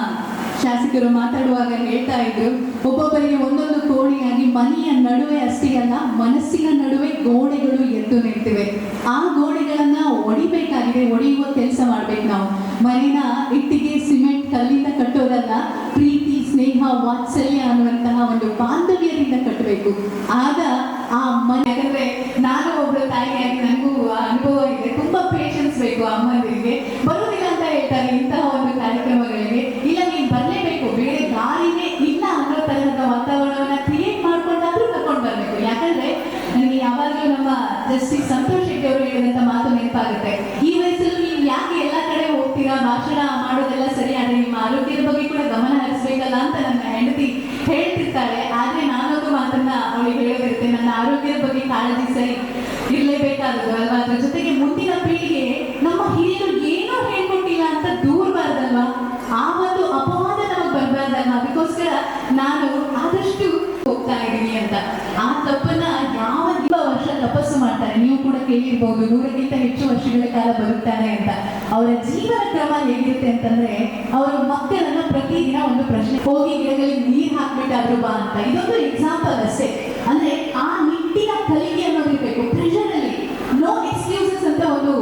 ಶಾಸಕರು ಮಾತಾಡುವಾಗ ಹೇಳ್ತಾ ಇದ್ರು, ಒಬ್ಬೊಬ್ಬರಿಗೆ ಒಂದೊಂದು ಕೋಣೆಯಾಗಿ ಮನೆಯ ನಡುವೆ ಅಷ್ಟೇ ಅಲ್ಲ, ಮನಸ್ಸಿನ ನಡುವೆ ಗೋಡೆಗಳು ಎದ್ದು ನಿಂತಿವೆ. ಆ ಗೋಡೆಗಳನ್ನ ಒಡಿಬೇಕಾಗಿದೆ, ಒಡೆಯುವ ಕೆಲಸ ಮಾಡ್ಬೇಕು ನಾವು. ಮನೆನ ಇಟ್ಟಿಗೆ ಸಿಮೆಂಟ್ ಕಲ್ಲಿಂದ ಕಟ್ಟೋದಲ್ಲ, ಪ್ರೀತಿ ಸ್ನೇಹ ವಾತ್ಸಲ್ಯ ಅನ್ನುವಂತಹ ಒಂದು ಬಾಂಧವ್ಯದಿಂದ ಕಟ್ಟಬೇಕು. ಆಗ ಆ ಮನೆ, ಯಾಕಂದ್ರೆ ನಾನು ಒಬ್ಬಳು ತಾಯಿಯಾಗಿ ನನಗೂ ಅನುಭವ ಇದೆ. ತುಂಬಾ ಪೇಷನ್ಸ್ ಬೇಕು ಅಮ್ಮಂದಿರಿಗೆ. ಬರುವುದಿಲ್ಲ ಅಂತ ಹೇಳ್ತಾರೆ ಇಂತಹ ಒಂದು ಕಾರ್ಯಕ್ರಮಗಳಿಗೆ. ಇಲ್ಲ, ನೀನು ಬರಲೇಬೇಕು, ಬೇರೆ ದಾರಿನೇ ಇಲ್ಲ ಅನ್ನೋ ತರಹದ ವಾತಾವರಣವನ್ನ ಕ್ರಿಯೇಟ್ ಮಾಡ್ಕೊಂಡಾದ್ರೂ ಕರ್ಕೊಂಡು ಬರ್ಬೇಕು. ಯಾಕಂದ್ರೆ ನನಗೆ ಯಾವಾಗಲೂ ನಮ್ಮ ಜಸ್ಟಿಸ್ ಸಂತೋಷ್ ಶೆಟ್ಟಿ ಅವರು ಹೇಳಿದಂತ ಮಾತು ನೆನಪಾಗುತ್ತೆ. ಈ ವಯಸ್ಸಲ್ಲಿ ನೀವು ಯಾಕೆ ಎಲ್ಲ ಕಡೆ ಹೋಗ್ತೀರಾ, ಭಾಷಣ ಮಾಡೋದೆಲ್ಲ ಸರಿ, ಆದ್ರೆ ನಿಮ್ಮ ಆರೋಗ್ಯದ ಬಗ್ಗೆ ಕೂಡ ಗಮನ ಹರಿಸ್ಬೇಕಲ್ಲ ಅಂತ ನನ್ನ ಹೆಂಡತಿ ಹೇಳ್ತಿರ್ತಾಳೆ. ಆದ್ರೆ ನಾನೊಂದು ಮಾತನ್ನ ಅವಳಿಗೆ ಹೇಳೋದಿರುತ್ತೆ, ನನ್ನ ಆರೋಗ್ಯದ ಬಗ್ಗೆ ಕಾಳಜಿ ಸರಿ ಇರಲೇಬೇಕಾದದ್ದು ಅಲ್ವಾ. ಅದ್ರ ಜೊತೆಗೆ ಮುಂದಿನ ಪೀಳಿಗೆ ನಮ್ಮ ಹಿರಿಯರು ಏನೋ ಹೇಳ್ಕೊಟ್ಟಿಲ್ಲ ಅಂತ ದೂರಬಾರ್ದಲ್ವಾ, ಆ ಒಂದು ಅಪವಾದ ನಮಗೆ ಬರಬಾರ್ದಲ್ವಾ. ಅದಕ್ಕೋಸ್ಕರ ನಾನು ಆದಷ್ಟು ಹೋಗ್ತಾ ಇದ್ದೀನಿ ಅಂತ. ಆ ತಪ್ಪನ್ನ ಯಾವ ವರ್ಷ ತಪಸ್ಸು ಮಾಡ್ತಾರೆ, ನೀವು ಕೂಡ ಕೇಳಿರ್ಬೋದು, 100ಕ್ಕಿಂತ ಹೆಚ್ಚು ವರ್ಷಗಳ ಕಾಲ ಬರುತ್ತಾರೆ ಅಂತ. ಅವರ ಜೀವನ ಕ್ರಮ ಹೇಗಿರುತ್ತೆ ಅಂತಂದ್ರೆ, ಅವರ ಮಕ್ಕಳನ್ನ ಪ್ರತಿದಿನ ಒಂದು ಪ್ರಶ್ನೆ, ಹೋಗಿ ಗಿಡಗಳಿಗೆ ನೀರು ಹಾಕ್ಬಿಟ್ಟಾದ್ರು ಬಾ ಅಂತ. ಇದೊಂದು ಎಕ್ಸಾಂಪಲ್ ಅಷ್ಟೇ. ಅಂದ್ರೆ ಆ ನಿಟ್ಟಿನ ಕಲಿಕೆ ಅನ್ನೋದಿರ್ಬೇಕು. ಪ್ರೆಷರ್ ಅಲ್ಲಿ ನೋ ಎಕ್ಸ್ಕ್ಯೂಸಸ್ ಅಂತ ಒಂದು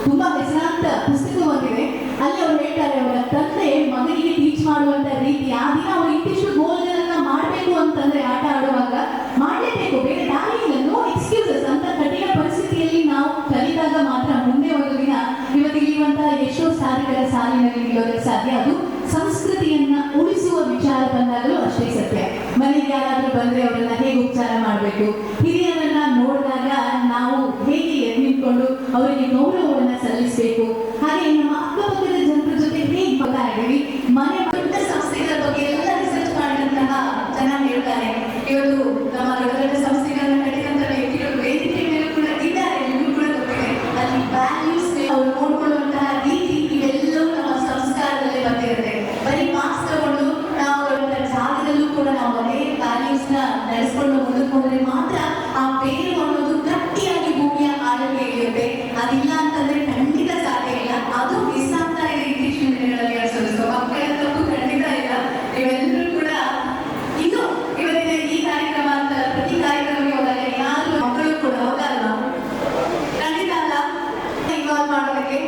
ತುಂಬಾ ಹೆಸರಾಂತ ಪುಸ್ತಕ ಬಂದಿದೆ. ಅಲ್ಲಿ ಅವ್ರು ಹೇಳ್ತಾರೆ, ಅವರ ತಂದೆ ಮಗನಿಗೆ ಟೀಚ್ ಮಾಡುವಂತ ರೀತಿ, ಆ ದಿನ ಅವ್ರು ಇಂತಿಷ್ಟು ಗೋಲ್ಗಳನ್ನ ಮಾಡಬೇಕು ಅಂತಂದ್ರೆ ಆಟ ಆಡುವಾಗ ಮಾಡಲೇಬೇಕು, ಬೇರೆ ದಾರಿ ಇಲ್ಲ. ನೋ ಎಕ್ಸ್ಕ್ಯೂಸಸ್ ಅಂತ ಕಠಿಣ ಪರಿಸ್ಥಿತಿಯಲ್ಲಿ ನಾವು ಕಲಿತಾಗ ಮಾತ್ರ ಮುಂದೆ ಒಂದು ದಿನ ಇವತ್ತಿರುವಂತಹ ಎಷ್ಟೋ ಸಾಧಕರ ಸಾಲಿನಲ್ಲಿ ನಿಲ್ಲೋದಕ್ಕೆ ಸಾಧ್ಯ. ಅದು ಸಂಸ್ಕೃತಿಯನ್ನ ಉಳಿಸುವ ವಿಚಾರ ಬಂದಾಗಲೂ ಅಷ್ಟೇ ಸತ್ಯ. ಮನೆಗೆ ಯಾರಾದ್ರೂ ಬಂದ್ರೆ ಅವರನ್ನ ಹೇಗೆ ಉಪಚಾರ ಮಾಡಬೇಕು, ಹಿರಿಯರನ್ನ ನೋಡಿದಾಗ ನಾವು ಹೇಗೆ ಎದ್ದು ನಿಂತ್ಕೊಂಡು ಅವರಿಗೆ ಗೌರವವನ್ನ ಸಲ್ಲಿಸಬೇಕು, ಹಾಗೆ ನಮ್ಮ ಅಕ್ಕಪಕ್ಕದ ಜನರ ಜೊತೆ ಹೇಗೆ ಗೊತ್ತಾಗಿದ್ದೀವಿ. ಮನೆ ದೊಡ್ಡ ಸಂಸ್ಥೆಗಳ ಬಗ್ಗೆ ಎಲ್ಲ ರಿಸರ್ಚ್ ಮಾಡಿದಂತಹ ಜನ ಹೇಳ್ತಾರೆ, ಇವತ್ತು ನಮ್ಮ ದೊಡ್ಡ ದೊಡ್ಡ ಸಂಸ್ಥೆಗಳನ್ನ ಕಟ್ಟಿದಂತಹ ವ್ಯಕ್ತಿಗಳು ವೇದಿಕೆ ಮೇಲೆ ಕೂಡ ಇದ್ದಾರೆ, ನಿಮಗೂ ಕೂಡ ಗೊತ್ತಿದೆ. ಅಲ್ಲಿ ವ್ಯಾಲ್ಯೂಸ್ ಅವರು ನೋಡ್ಕೊಳ್ಳುವಂತಹ ರೀತಿ ಇವೆಲ್ಲವೂ ನಮ್ಮ ಸಂಸ್ಕಾರದಲ್ಲೇ ಬಂದಿರುತ್ತೆ. ಬರೀ ಮಾರ್ಕ್ಸ್ ತಗೊಂಡು ನಾವು ಜಾಗದಲ್ಲೂ ಕೂಡ ನಾವು ಅದೇ ವ್ಯಾಲ್ಯೂಸ್ ನ ನಡೆಸ್ಕೊಂಡು ಮುಂದಕ್ಕೆ ಹೋದ್ರೆ ಮಾತ್ರ ಆ ಬೇರು ಅನ್ನೋದು ಗಟ್ಟಿಯಾಗಿ ಭೂಮಿಯ ಆಳಕ್ಕೆ ಇಳಿಯುತ್ತೆ. ಅದಿಲ್ಲ ಅಂತಂದ್ರೆ ಖಂಡಿತ ಸಾಧ್ಯ ಇಲ್ಲ. ಅದು ಮಿಸ್ ಆಗ್ತಾ ಇದೆ ಇತ್ತೀಚಿನ ದಿನಗಳಲ್ಲಿ. ಅನ್ಸೋದು ಮಕ್ಕಳ ತಪ್ಪು ಖಂಡಿತ ಇಲ್ಲ. ಇವೆಲ್ಲರೂ ಕೂಡ ಇನ್ನು ಇವತ್ತಿನ ಈ ಕಾರ್ಯಕ್ರಮ ಅಂತ ಪ್ರತಿ ಕಾರ್ಯಕ್ರಮಕ್ಕೆ ಹೋದಾಗ ಯಾರು ಮಕ್ಕಳು ಕೂಡ ಹೋಗಲ್ಲ, ಖಂಡಿತ ಅಲ್ಲ. ಇನ್ವಾಲ್ವ್ ಮಾಡೋದಕ್ಕೆ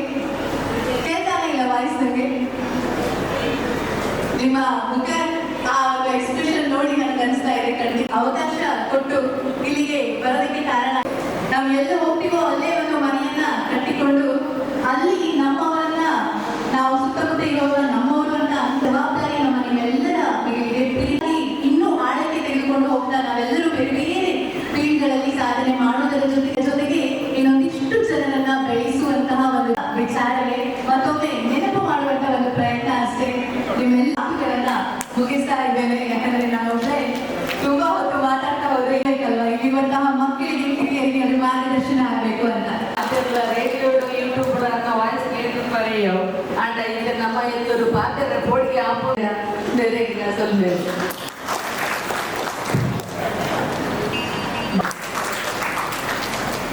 ಕೇಳ್ತಾನೆ ಇಲ್ಲ ವಾಯ್ಸ್ ನನಗೆ. ನಿಮ್ಮ ಮುಖ ಆ ಎಕ್ಸ್ಪ್ರೆಷನ್ ನೋಡಿ ನನಗೆ ಅನಿಸ್ತಾ ಇದೆ, ಖಂಡಿತ ಅವಕಾಶ ಕೊಟ್ಟು ಇಲ್ಲಿಗೆ ಬರೋದಕ್ಕೆ ಕಾರಣ, ನಾವು ಎಲ್ಲ ಹೋಗ್ತೀವೋ ಅಲ್ಲೇ ಒಂದು ಮನೆಯನ್ನ ಕಟ್ಟಿಕೊಂಡು ಅಲ್ಲಿ ನಮ್ಮವರನ್ನ, ನಾವು ಸುತ್ತಮುತ್ತ ಇರೋರ ನಮ್ಮವರು ಅಂತ ಜವಾಬ್ದಾರಿ ನಮ್ಮ ನಿಮ್ಮೆಲ್ಲರ ಪ್ರೀತಿ ಇನ್ನೂ ಆಳಕ್ಕೆ ತೆಗೆದುಕೊಂಡು ಹೋಗ್ತಾ ನಾವೆಲ್ಲರೂ ಬೇರೆ ಬೇರೆ ಫೀಲ್ಡ್ಗಳಲ್ಲಿ ಸಾಧನೆ ಮಾಡೋದರ ಜೊತೆಗೆ ಇನ್ನೊಂದಿಷ್ಟು ಜನರನ್ನ ಬೆಳೆಸುವಂತಹ ಒಂದು ವಿಚಾರವೇ ಮತ್ತೊಮ್ಮೆ ನೆನಪು ಮಾಡುವಂತಹ ಒಂದು ಪ್ರಯತ್ನ ಅಷ್ಟೇ. ನಿಮ್ಮೆಲ್ಲ ಮಾತುಗಳನ್ನ ಮುಗಿಸ್ತಾ ಇದ್ದೇನೆ. ಯಾಕಂದ್ರೆ ನಾನು ಒಬ್ಬರೇ ತುಂಬಾ ಹೊತ್ತು ಮಾತಾಡ್ತಾ ಹೋದ್ರೆ ಬೇಕಲ್ವಾ, ಇಲ್ಲಿರುವಂತಹ ಮಕ್ಕಳಿಗೆ ಹಿರಿಯರಿಗೆ ಅದು ಮಾರ್ಗದರ್ಶನ ಆಗಬೇಕು ಅಂತ. റേഡിയോയുടെ യൂട്യൂബ് വായിച്ച് കേട്ട് പറയോ ആണ്ട ഇത് നമ്മ ഇതൊരു പാത്ര പൊടിക്ക് ആപ്പോ சொல்லுங்க.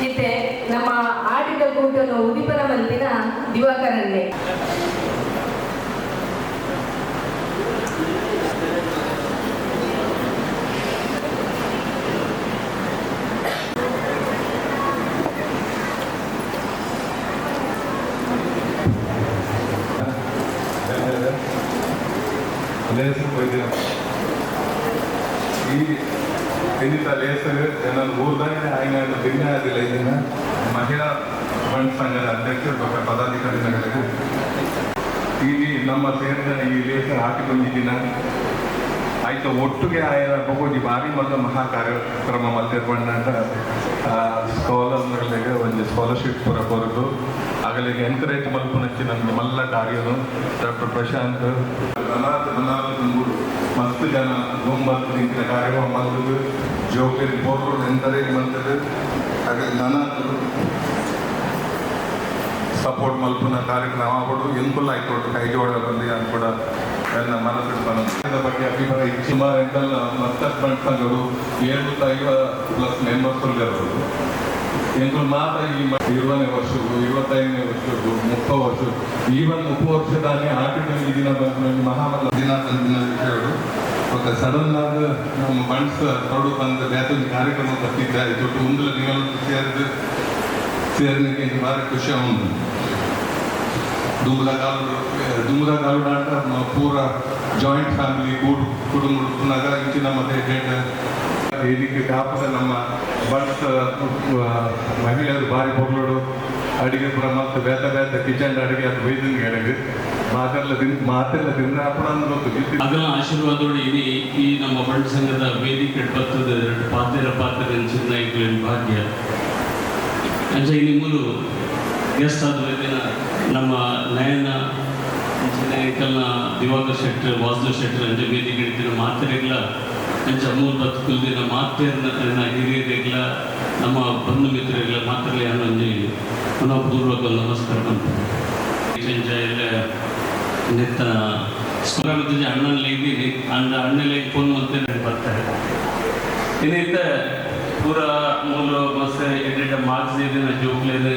ಇತ್ತೆ ನಮ್ಮ ಆಡಿದ ಕೂಟನ್ನು ಉದಿಪನ ಮಂದಿನ ದಿವಾಕರನ್ನೇ ಈ ಇನ್ನಿತ ಲೇಸರ್ ನನ್ನ ಊರ್ದಾನೆ ಆಯ್ನ ಭಿನ್ನ ಆದಿಲ್ಲ. ಇದನ್ನ ಮಹಿಳಾ ಬಂಡ್ ಸಂಘದ ಅಧ್ಯಕ್ಷರು ಡಾಕ್ಟರ್ ಪದಾಧಿಕಾರಿಗಳಿಗೆ ಇಲ್ಲಿ ನಮ್ಮ ಸೇರಿದ ಈ ಲೇಸರ್ ಹಾಕಿಕೊಂಡಿದ್ದಿನ ಆಯ್ತು ಒಟ್ಟಿಗೆ ಆಯ್ದ ಬಹುಜಿ ಭಾರಿ ಮೊದಲ ಮಹಾ ಕಾರ್ಯಕ್ರಮ ಮಲ್ತಿರ್ಬಂಡ ಸ್ಕಾಲರ್ಗಳಿಗೆ ಒಂದು ಸ್ಕಾಲರ್ಶಿಪ್ ಪೂರ ಕೊರದು ಆಗಲಿಗೆ ಎನ್ಕರೇಜ್ ಮಲ್ಪನಚ್ಚಿ ನಮಗೆ ಮಲ್ಲ ಕಾರ್ಯನು ಡಾಕ್ಟರ್ ಪ್ರಶಾಂತ್ ಮೂರು ಮಸ್ತ್ ಜನ ಗುಂಬತ್ತು ನಿಂತಿನ ಕಾರ್ಯಕ್ರಮ ಮಲ್ದು ಜೋಕೇರಿ ಬೋರ್ಡು ಎನ್ಕರೇಜ್ ಮಾಡ್ತದೆ. ಹಾಗೆ ನಾನಾದ್ರು ಸಪೋರ್ಟ್ ಮಲ್ಪನ ಕಾರ್ಯಕ್ರಮ ಆಗ್ಬಿಟ್ಟು ಎನ್ಕುಲ್ಲ ಆಯ್ತು ಕೈ ಜೋಡ ಬಂದು ಅದು ಕೂಡ ಎಲ್ಲ ಮನಸ್ಸಿನ ಬಗ್ಗೆ ಅಭಿಪ್ರಾಯ ಸುಮಾರು ಎಂಟಲ್ಲ ಮತ್ತಷ್ಟು ಬಂಡ್ಸಂಗರು 750+ ಮೆಂಬರ್ಸ್ ಇರ್ಬೋದು. ಎಂಕುಲು ಮಾತ ಈ 20ನೇ ವರ್ಷಕ್ಕೂ 25ನೇ ವರ್ಷಕ್ಕೂ 30 ವರ್ಷಕ್ಕೂ ಈವನ್ 30 ವರ್ಷದಾನೆ ಆಟಿನಲ್ಲಿ ದಿನ ಬಂದ ಮಹಾಮಲ್ಲ ದಿನ ತಂದಿನ ವಿಷಯಗಳು ఒక ಸಡನ್ ಆದ ನಮ್ಮ ಬಣ್ಸ್ ತೊಡು ಬಂದ ಬೇತೊಂದು ಕಾರ್ಯಕ್ರಮ ಬರ್ತಿದ್ದ ದೊಡ್ಡ ಒಂದಲ ನೀವು ಸೇರಲಿಕ್ಕೆ ಭಾರಿ ಖುಷಿ ಉಂಟು ದುಂಬದ ಕಾಲುಡ ಅಂತ ಪೂರ ಜಾಯಿಂಟ್ ಫ್ಯಾಮಿಲಿ ಕುಟುಂಬ ಉಡುಪುನಾಗ ಇಂಚಿನ ಮತ್ತೆ ಇದಕ್ಕೆ ಕಾಪದ ನಮ್ಮ ಬಣ್ಸ್ ಮಹಿಳೆಯರು ಭಾರಿ ಪೊರ್ಲೋಡು ಅಡಿಗೆ ಪುರ ಮತ್ತು ಬೇತ ಕಿಚನ್ ಅಡಿಗೆ ಅದು ವೈದ್ಯನಿಗೆ ಅಡಿಗೆ ಮಾತೆಲ್ಲ ತಿಂದ್ರೆ ಅಪ್ಪಡ ಅದೆಲ್ಲ ಆಶೀರ್ವಾದೋಡು ಇಡೀ ಈ ನಮ್ಮ ಬಂಡ ಸಂಘದ ವೇದಿಕೆ ಬರ್ತದೆ ಪಾತ್ರ ಚೆನ್ನಾಗಿ ಭಾಗ್ಯ ಅಂಚೆ ಈ ನಿಮ್ಮಲು ಗೆಸ್ಟ್ ಆದ ದಿನ ನಮ್ಮ ನಯನ ಅಂಚೆನ ದಿವಾಕರ್ ಶೆಟ್ಟರ್ ವಾಸು ಶೆಟ್ಟರ್ ಅಂಚೆ ವೇದಿಕೆ ಹಿಡಿದಿನ ಮಾತ್ರೆಗಳ ಅಂಚೆ ಅಮೂಲ್ ಬದುಕುಲ್ದಿನ ಮಾತೆಯನ್ನ ಹಿರಿಯರಿಗಳ ನಮ್ಮ ಬಂಧು ಮಿತ್ರರಿಗಳ ಮಾತ್ರೆಗಳ ಅನ್ನೊಂದು ಮನಪೂರ್ವಕ ನಮಸ್ಕಾರ ಬಂತು ಎಲ್ಲ ನಿತ್ತ ಸ್ಕೂಲ್ ಅಣ್ಣನಲ್ಲಿ ಇದ್ದೀನಿ ಅಣ್ಣಲ್ಲಿ ಫೋನ್ ಮತ್ತೆ ಬರ್ತಾರೆ ಇನ್ನಿತ್ತ ಪೂರ ಮೂಲ ಮಸ್ತ್ ಎಡ್ಡೆಡ್ಡ ಮಾರ್ಕ್ಸ್ ಏನಿನ ಜೋಕ್ಲೇದು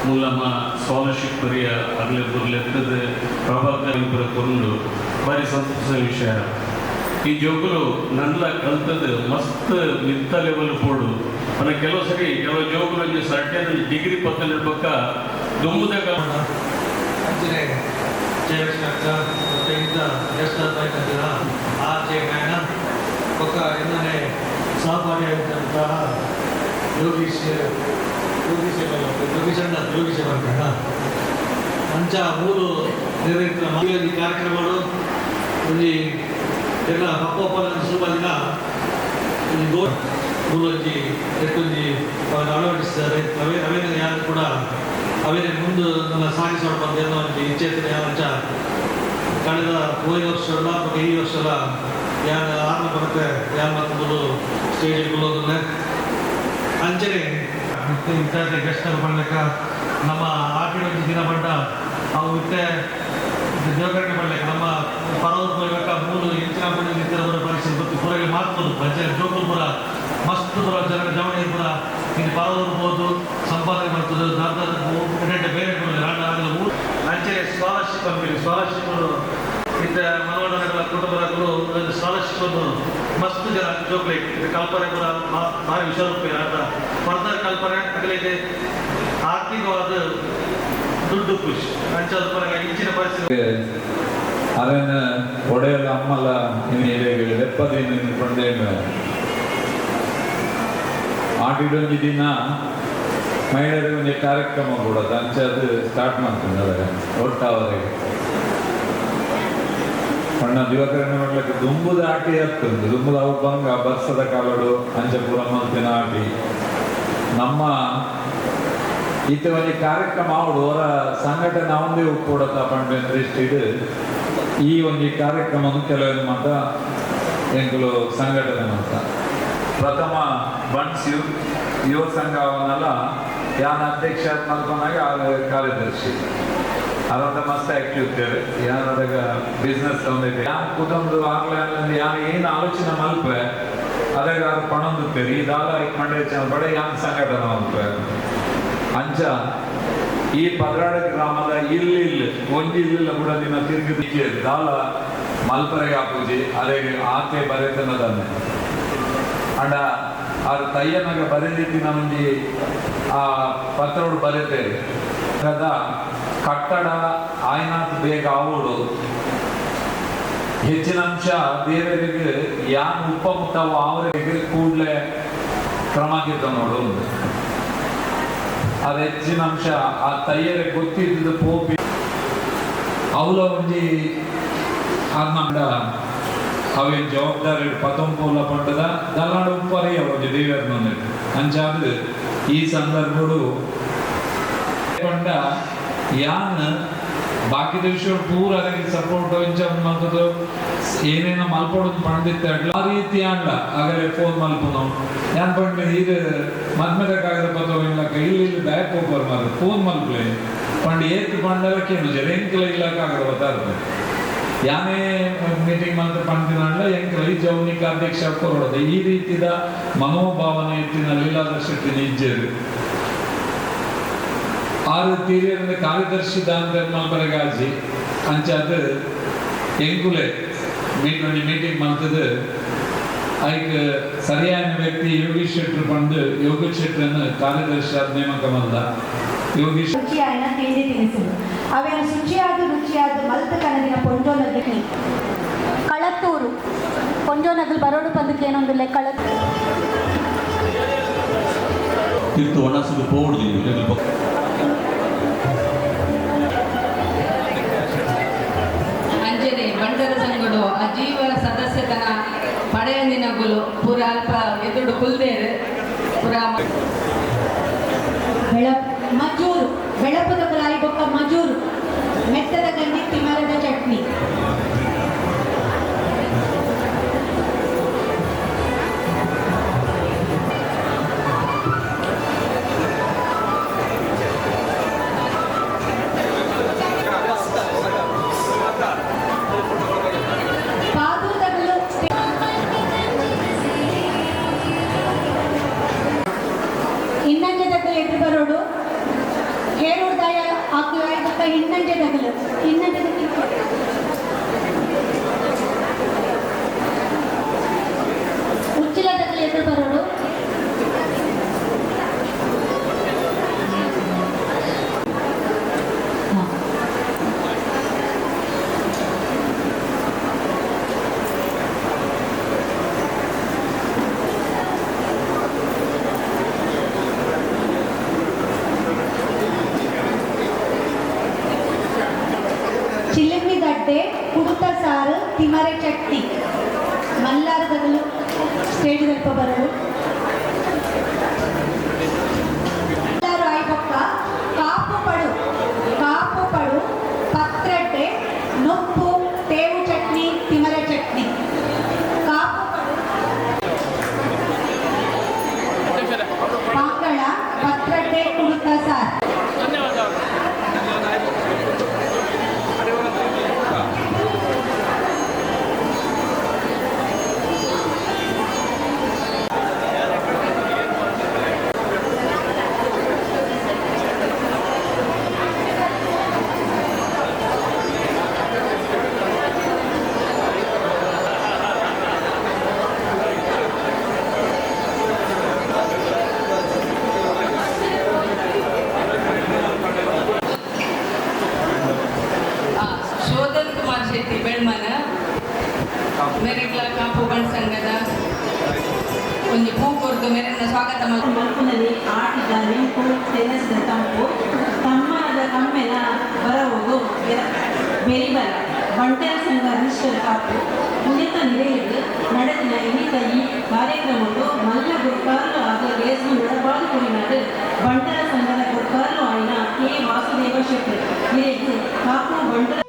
ಮೂಲಮ ಸ್ಕಾಲರ್ಶಿಪ್ ಬರೆಯ ಆಗಲೇ ಬರಲೆತ್ತದ ಪ್ರಭಾಕರ ಪುರ ಕೊಂಡು ಭಾರಿ ಸಂತೋಷದ ವಿಷಯ ಈ ಜೋಕುಲು ನನ್ನ ಕಲ್ತದ್ದು ಮಸ್ತ್ ಮಿತ್ತ ಲೆವೆಲ್ ಪೋಡು ಅನ್ನ ಕೆಲವು ಸರಿ ಕೆಲವು ಜೋಕುಲು ಸರ್ಟೇನ್ ಡಿಗ್ರಿ ಪಕ್ಕಲ್ಲಿರ್ಬೇಕ ದುಂಬುದಾಗ ఒక ఏంటంటే సహపాఠించినంತಹ ಯೋಗೀಶ್ ಅಂಚ ಮೂರು ನಿರ್ವಹಿತ ಈ ಕಾರ್ಯಕ್ರಮಗಳು ಒಂದು ಎಲ್ಲ ಪಪ್ಪಪ್ಪನ ಸುಲಭದಿಂದ ಮೂಲಂಜಿ ಎಷ್ಟೊಂದು ಅಳವಡಿಸಿದ್ದಾರೆ ಅವೇನ ಯಾರು ಕೂಡ ಅವೇನೇ ಮುಂದೆ ನನ್ನ ಸಾಗಿಸೋಣ ಬಂದ ಏನೋ ಒಂದು ಇಚ್ಛೆತನೆ ಅಂಚ ಕಳೆದ ಹೋದ ವರ್ಷಲ್ಲ ಮತ್ತು ಈ ವರ್ಷದ ಯಾರು ಆರ್ನ ಬರುತ್ತೆ ಯಾರು ಮತ್ತೊಂದು ಸ್ಟೇಜಿಗೆ ಬರೋದನ್ನ ಅಂಚನೆ ಇಂಥದ್ದೇ ಗೆಸ್ಟಲ್ಲಿ ಬರ್ಲಿಕ್ಕ ನಮ್ಮ ಆಟಿನ ದಿನ ಬಂಡ ಅವು ಮತ್ತೆ ದೇವಕರಣೆ ಬರ್ಲಿಕ್ಕೆ ನಮ್ಮ ಪರವರು ಬರ್ಬೇಕ ಮೂರು ಇಂಚಿನ ಬಂದ ನಿಂತಿರೋ ಪರಿಸ್ಥಿತಿ ಗೊತ್ತು ಪುರಗೆ ಮಾತ್ಬೋದು ಜೋಕುಲ್ ಪುರ ಮಸ್ತ್ ಪುರ ಜನ ಜವಳಿ ಪುರ ಇಲ್ಲಿ ಪರವರ್ಬೋದು ಸಂಪಾದನೆ ಮಾಡ್ತದೆ ಬೇರೆ ಅಂಚೆ ಸ್ಕಾಲರ್ಶಿಪ್ ಅಂತೀವಿ ಸ್ಕಾಲರ್ಶಿಪ್ಗಳು ಇತ್ತ ಮನೋರಂಜನೆಗಳ ಕುಟುಂಬಗಳು ಸ್ಕಾಲರ್ಶಿಪ್ ಒಂದು ಮಸ್ತ್ ಜನ ಜೋಕ್ಲಿ ಇದು ಕಲ್ಪನೆ ಕೂಡ ಭಾರಿ ವಿಷಯ ಆಟ ಫರ್ದರ್ ಕಲ್ಪನೆ ಆಗಲಿದೆ ಆರ್ಥಿಕವಾದ ದುಡ್ಡು ಖುಷಿ ಅಂಚದ ಪರ ಇಂಚಿನ ಪರಿಸ್ಥಿತಿ ಅದನ್ನು ಒಡೆಯಲ್ಲ ಅಮ್ಮಲ್ಲ ಇನ್ನು ಲೆಪ್ಪದೇನು ಕೊಂಡೇನು ಆಟಿಡೊಂದು ದಿನ ಮಹಿಳೆಯರಿಗೆ ಒಂದು ಕಾರ್ಯಕ್ರಮ ಕೊಡೋದು ಅಂಚೆ ಅದು ಸ್ಟಾರ್ಟ್ ಮಾಡ್ತೀನಿ ಅದರ ಒಟ್ಟಾವರೆಗೆ ಅಣ್ಣ ದಿವಕರಣ ಮಾಡ್ಲಿಕ್ಕೆ ದುಂಬುದ ಆಟಿ ಆಗ್ತದೆ ದುಂಬುದ ಅವು ಬಂಗ ಬರ್ಸದ ಕಾಲಡು ಅಂಚಪುರ ಮಂತಿನ ಆಟಿ ನಮ್ಮ ಈತ ಒಂದು ಕಾರ್ಯಕ್ರಮ ಅವಳು ಅವರ ಸಂಘಟನೆ ಅವಂದೇ ಒಪ್ಕೊಡತ್ತ ಪಂಡ ದೃಷ್ಟಿಡು ಈ ಒಂದು ಕಾರ್ಯಕ್ರಮವನ್ನು ಕೆಲವೊಂದು ಮಾತ್ರ ಎಂಕುಲು ಸಂಘಟನೆ ಮಾತ್ರ ಪ್ರಥಮ ಬಣ್ಸ್ ಯುವ ಸಂಘ ಅವನ್ನೆಲ್ಲ ಯಾನ ಅಧ್ಯಕ್ಷ ಮಲ್ಕೊಂಡಾಗ ಕಾರ್ಯದರ್ಶಿ ಅದಂತ ಮಸ್ತ್ ಆಕ್ಟಿವ್ ಇರ್ತಾರೆ ಯಾನಾದಾಗ ಬಿಸ್ನೆಸ್ ತಗೊಂಡೈತೆ ಯಾನ್ ಕುಟುಂಬದ ಆಗ್ಲ ಯಾನ್ ಏನು ಆಲೋಚನೆ ಮಲ್ಪೆ ಅದಾಗ ಅವ್ರು ಪಣೊಂದುತ್ತೇರಿ ಈ ದಾಲ ಮಂಡ್ಯ ಬಡ ಯಾನ್ ಸಂಘಟನೆ ಮಲ್ಪೆ ಅಂಚ ಈ ಪದ್ರಾಡ ಗ್ರಾಮದ ಇಲ್ಲಿ ಒಂಜಿ ಇಲ್ಲ ಕೂಡ ದಿನ ತಿರುಗಿ ದಾಲ ಮಲ್ಪರೆಗೆ ಹಾಪೂಜಿ ಅದೇ ಆಕೆ ಬರೆತನದನ್ನೇ ಅಂಡ ಅವ್ರ ತಯ್ಯನಾಗ ಬರೆದಿದ್ದಿನ ಒಂಜಿ ಆ ಪತ್ರೋಡು ಬರೀತೇವೆ ಕದ ಕಟ್ಟಡ ಆಯ್ನಾತ್ ಬೇಗ ಆವೋಡು ಹೆಚ್ಚಿನ ಅಂಶ ಬೇರೆಯವರಿಗೆ ಯಾನ್ ಉಪಮುತ್ತವು ಅವರಿಗೆ ಕೂಡಲೇ ಕ್ರಮಕ್ಕಿದ್ದ ನೋಡು ಅದು ಹೆಚ್ಚಿನ ಅಂಶ ಆ ತಯ್ಯರಿಗೆ ಗೊತ್ತಿದ್ದು ಪೋಪಿ ಅವಳ ಒಂಜಿ ಅನ್ನ ಅವೇನು ಜವಾಬ್ದಾರಿ ಪತಂಪೋಲ ಪಂಡದ ದಲ್ಲಾಡು ಉಪ್ಪರಿಯ ಒಂದು ದೇವರನ್ನ ಅಂಚಾದ ಈ ಸಂದರ್ಭಗಳು ಪಂಡ ಯಾನ್ ಬಾಕಿದ ವಿಷಯ ಪೂರ ಅದಕ್ಕೆ ಸಪೋರ್ಟ್ ಮಲ್ಪದು ಏನೇನೋ ಮಲ್ಪಡೋದು ಪಂಡಿತ್ತ ಆ ರೀತಿ ಅಂಡ ಆಗಲೇ ಫೋನ್ ಮಲ್ಪನು ಯಾನ್ ಪಂಡ ಇದು ಮದ್ಮೆದಕ್ಕಾಗದ ಪದವು ಇಲ್ಲ ಇಲ್ಲಿ ಬ್ಯಾಕ್ ಹೋಗ್ಬಾರ ಮಾರು ಫೋನ್ ಮಲ್ಪಲೆ ಪಂಡ ಏತ್ ಪಂಡಲಕ್ಕೇನು ಜನ ಎಂಕಲ ಇಲ್ಲಕ್ಕಾಗದ ಗೊತ್ತಾಗ್ತದೆ ಯಾನೇ ಮೀಟಿಂಗ್ ಮಾತ್ರ ಪಂಡಿನ ಎಂಕಲ ಈ ಜೌನಿಕ ಅಧ್ಯಕ್ಷ ಕೊರೋಡದ ಈ ರೀತಿಯ ಮನೋಭಾವನೆ ಇಟ್ಟಿನ ಲೀಲಾಧರ್ ಶೆಟ್ಟಿ ನಿಜ್ಜರು ಆರು ತೀರಿಯರಿಂದ ಕಾರ್ಯದರ್ಶಿ ದಾಂತ ಮಲ್ಪರಗಾಜಿ ಅಂಚಾದ ಎಂಕುಲೆ ಮೀಟಿಂಗ್ ಮಾಡ್ತದೆ ಅದಕ್ಕೆ ಸರಿಯಾದ ವ್ಯಕ್ತಿ ಯೋಗೀಶ್ ಶೆಟ್ಟರ್ ಬಂದು ಯೋಗೇಶ್ ಶೆಟ್ಟರನ್ನು ಕಾರ್ಯದರ್ಶಿ ನೇಮಕ ಬಂದ ಯೋಗೀಶ್ ರುಚಿಯಾದ ತಿಂಡಿ ತಿನಿಸುಗಳು ಅವೇನು ರುಚಿಯಾದ ಮಲ್ತ ಕನದಿನ ಪೊಂಜೋನಗಲಿ ಕಳತ್ತೂರು ಪೊಂಜೋನಗಲ್ ಬರೋಡು ಪದಕ್ಕೆ ಏನೊಂದಿಲ್ಲ ತಿರ್ತು ಒಣಸಿದು ಪೋಡ್ದೀನಿ ಅಂಜನೆ ಬಂಡರ ಸಂಘಡು ಅಜೀವನ ಸದಸ್ಯತನ ಪಡೆಯಂದಿನಗುಲು ಪೂರ ಅಲ್ಪ ಎದುರು ಕುಲ್ದೇರು ಪೂರ ಮಜೂರು ಬೆಳಪದ ಕಲಾಯಿ ಬೊಕ್ಕ ಮಜೂರು ಮೆತ್ತದ ಗಂಜಿ ತಿಮರದ ಚಟ್ನಿ ಇನ್ನಂಜೆ ದಕ್ಕಲು ಎದುರು ಬರೋಡು ಹೇರುದಾಯ ಹಾಕುವ ಇನ್ನಂಜೆ ದಕ್ಕಲು ಉಚ್ಚಿಲ ದಕ್ಕಲು ಎದುರು ಬರೋಡು ಚಿಲಿಮಿ ದಡ್ಡೆ ಕುಡುತ ಸಾರು ತಿಮರೆ ಚಟ್ನಿ ಮಲ್ಲಾರದಗಲು ಸ್ಟೇಜ್ ದಲ್ಪ ಬರಲು ಎಲ್ಲರೂ ಆಯ್ಪಕ್ಕ ಕಾಪು ಪಡು ಪತ್ರಟ್ಟೆ ನೊಪ್ಪು ತೇವು ಚಟ್ನಿ ತಿಮರೆ ಚಟ್ನಿ ಕಾಪು ಪಾಕಳ ಪತ್ರಟ್ಟೆ ಕುಡುತ ಸಾರು ಶೆಟ್ಟಿ ಬೆಳ್ಮನ ಮೆರೆಗ್ಲ ಕಾಪು ಬಣ್ಣ ಸಂಘದ ಒಂದು ಪೂ ಕೊರ್ದು ಮೆರೆನ ಸ್ವಾಗತ ಮಲ್ಪುನಲ್ಲಿ ಆಟಿದ ನೆಂಪು ತೆನೆಸಿದ ತಂಪು ತಮ್ಮನದ ಕಮ್ಮೆನ ಬರವುದು ಬೆರಿಬರ ಬಂಟೆರ ಸಂಘ ಅನಿಷ್ಟರ ಕಾಪು ಉಳಿತ ನಿರೆಯಲ್ಲಿ ನಡೆದಿನ ಇನ್ನಿತ ಈ ಕಾರ್ಯಕ್ರಮವು ಮಲ್ಲ ಗುರುಕಾರಲು ಆಗ ರೇಸು ನಡಬಾಲು ಕುರಿನಾಡು ಬಂಟರ ಸಂಘದ ಗುರುಕಾರಲು ಆಯ್ನ ಕೆ ವಾಸುದೇವ ಶೆಟ್ಟಿ ಹಿರಿಯು ಕಾಪು ಬಂಟರ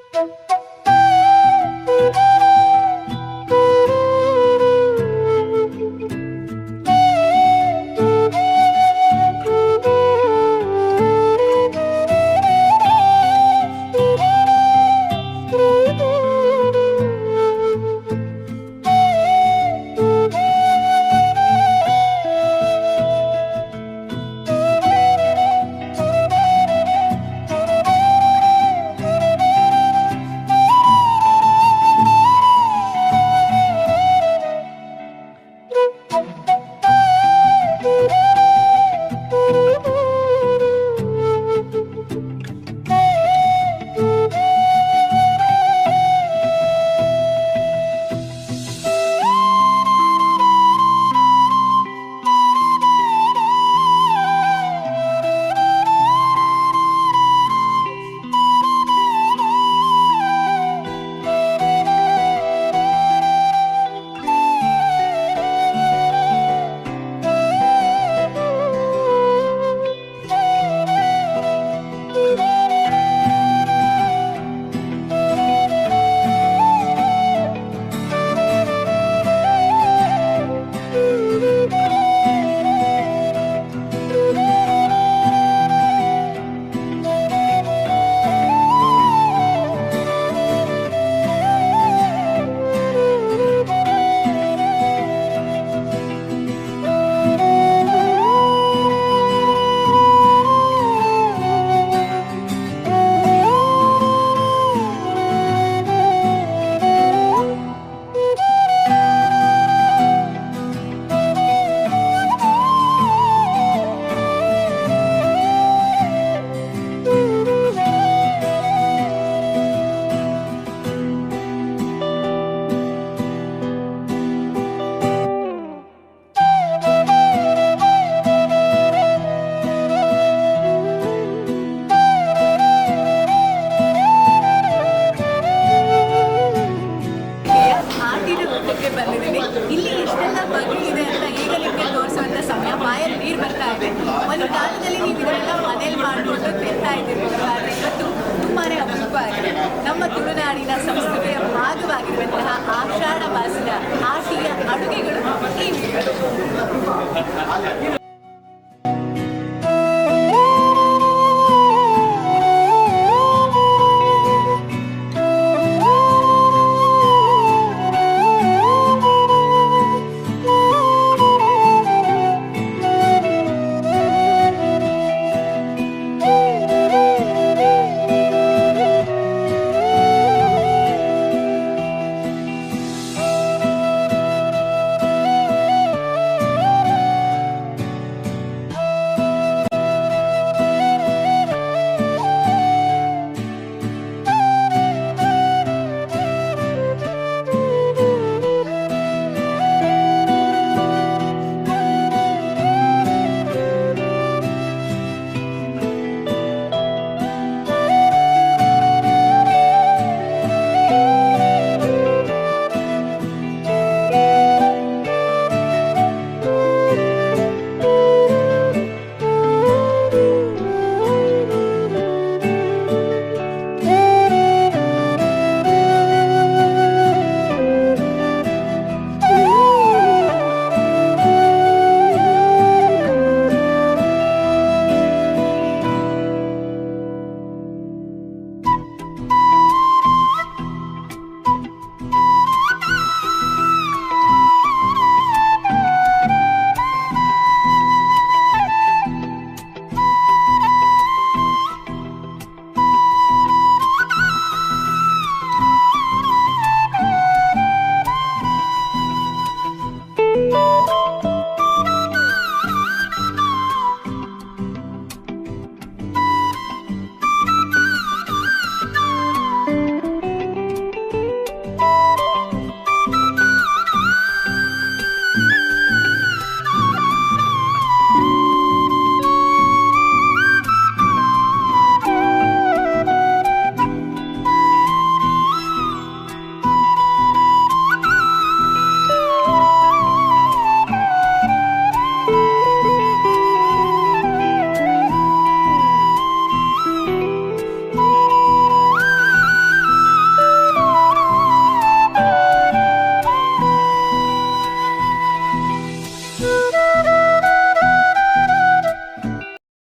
ಒಂದು ಕಾಲದಲ್ಲಿ ನೀವು ಇದೆಲ್ಲ ಮನೇಲಿ ಮಾಡಿಕೊಂಡು ತಿಂತಾ ಇದ್ದಿರ್ಬೋದು, ಆದರೆ ಇವತ್ತು ತುಂಬಾ ಅಪರೂಪ ಆಗಿದೆ. ನಮ್ಮ ತುಳುನಾಡಿನ ಸಂಸ್ಕೃತಿಯ ಭಾಗವಾಗಿರುವಂತಹ ಆಷಾಢ ಮಾಸದ ಆಟಿಯ ಅಡುಗೆಗಳು ಈ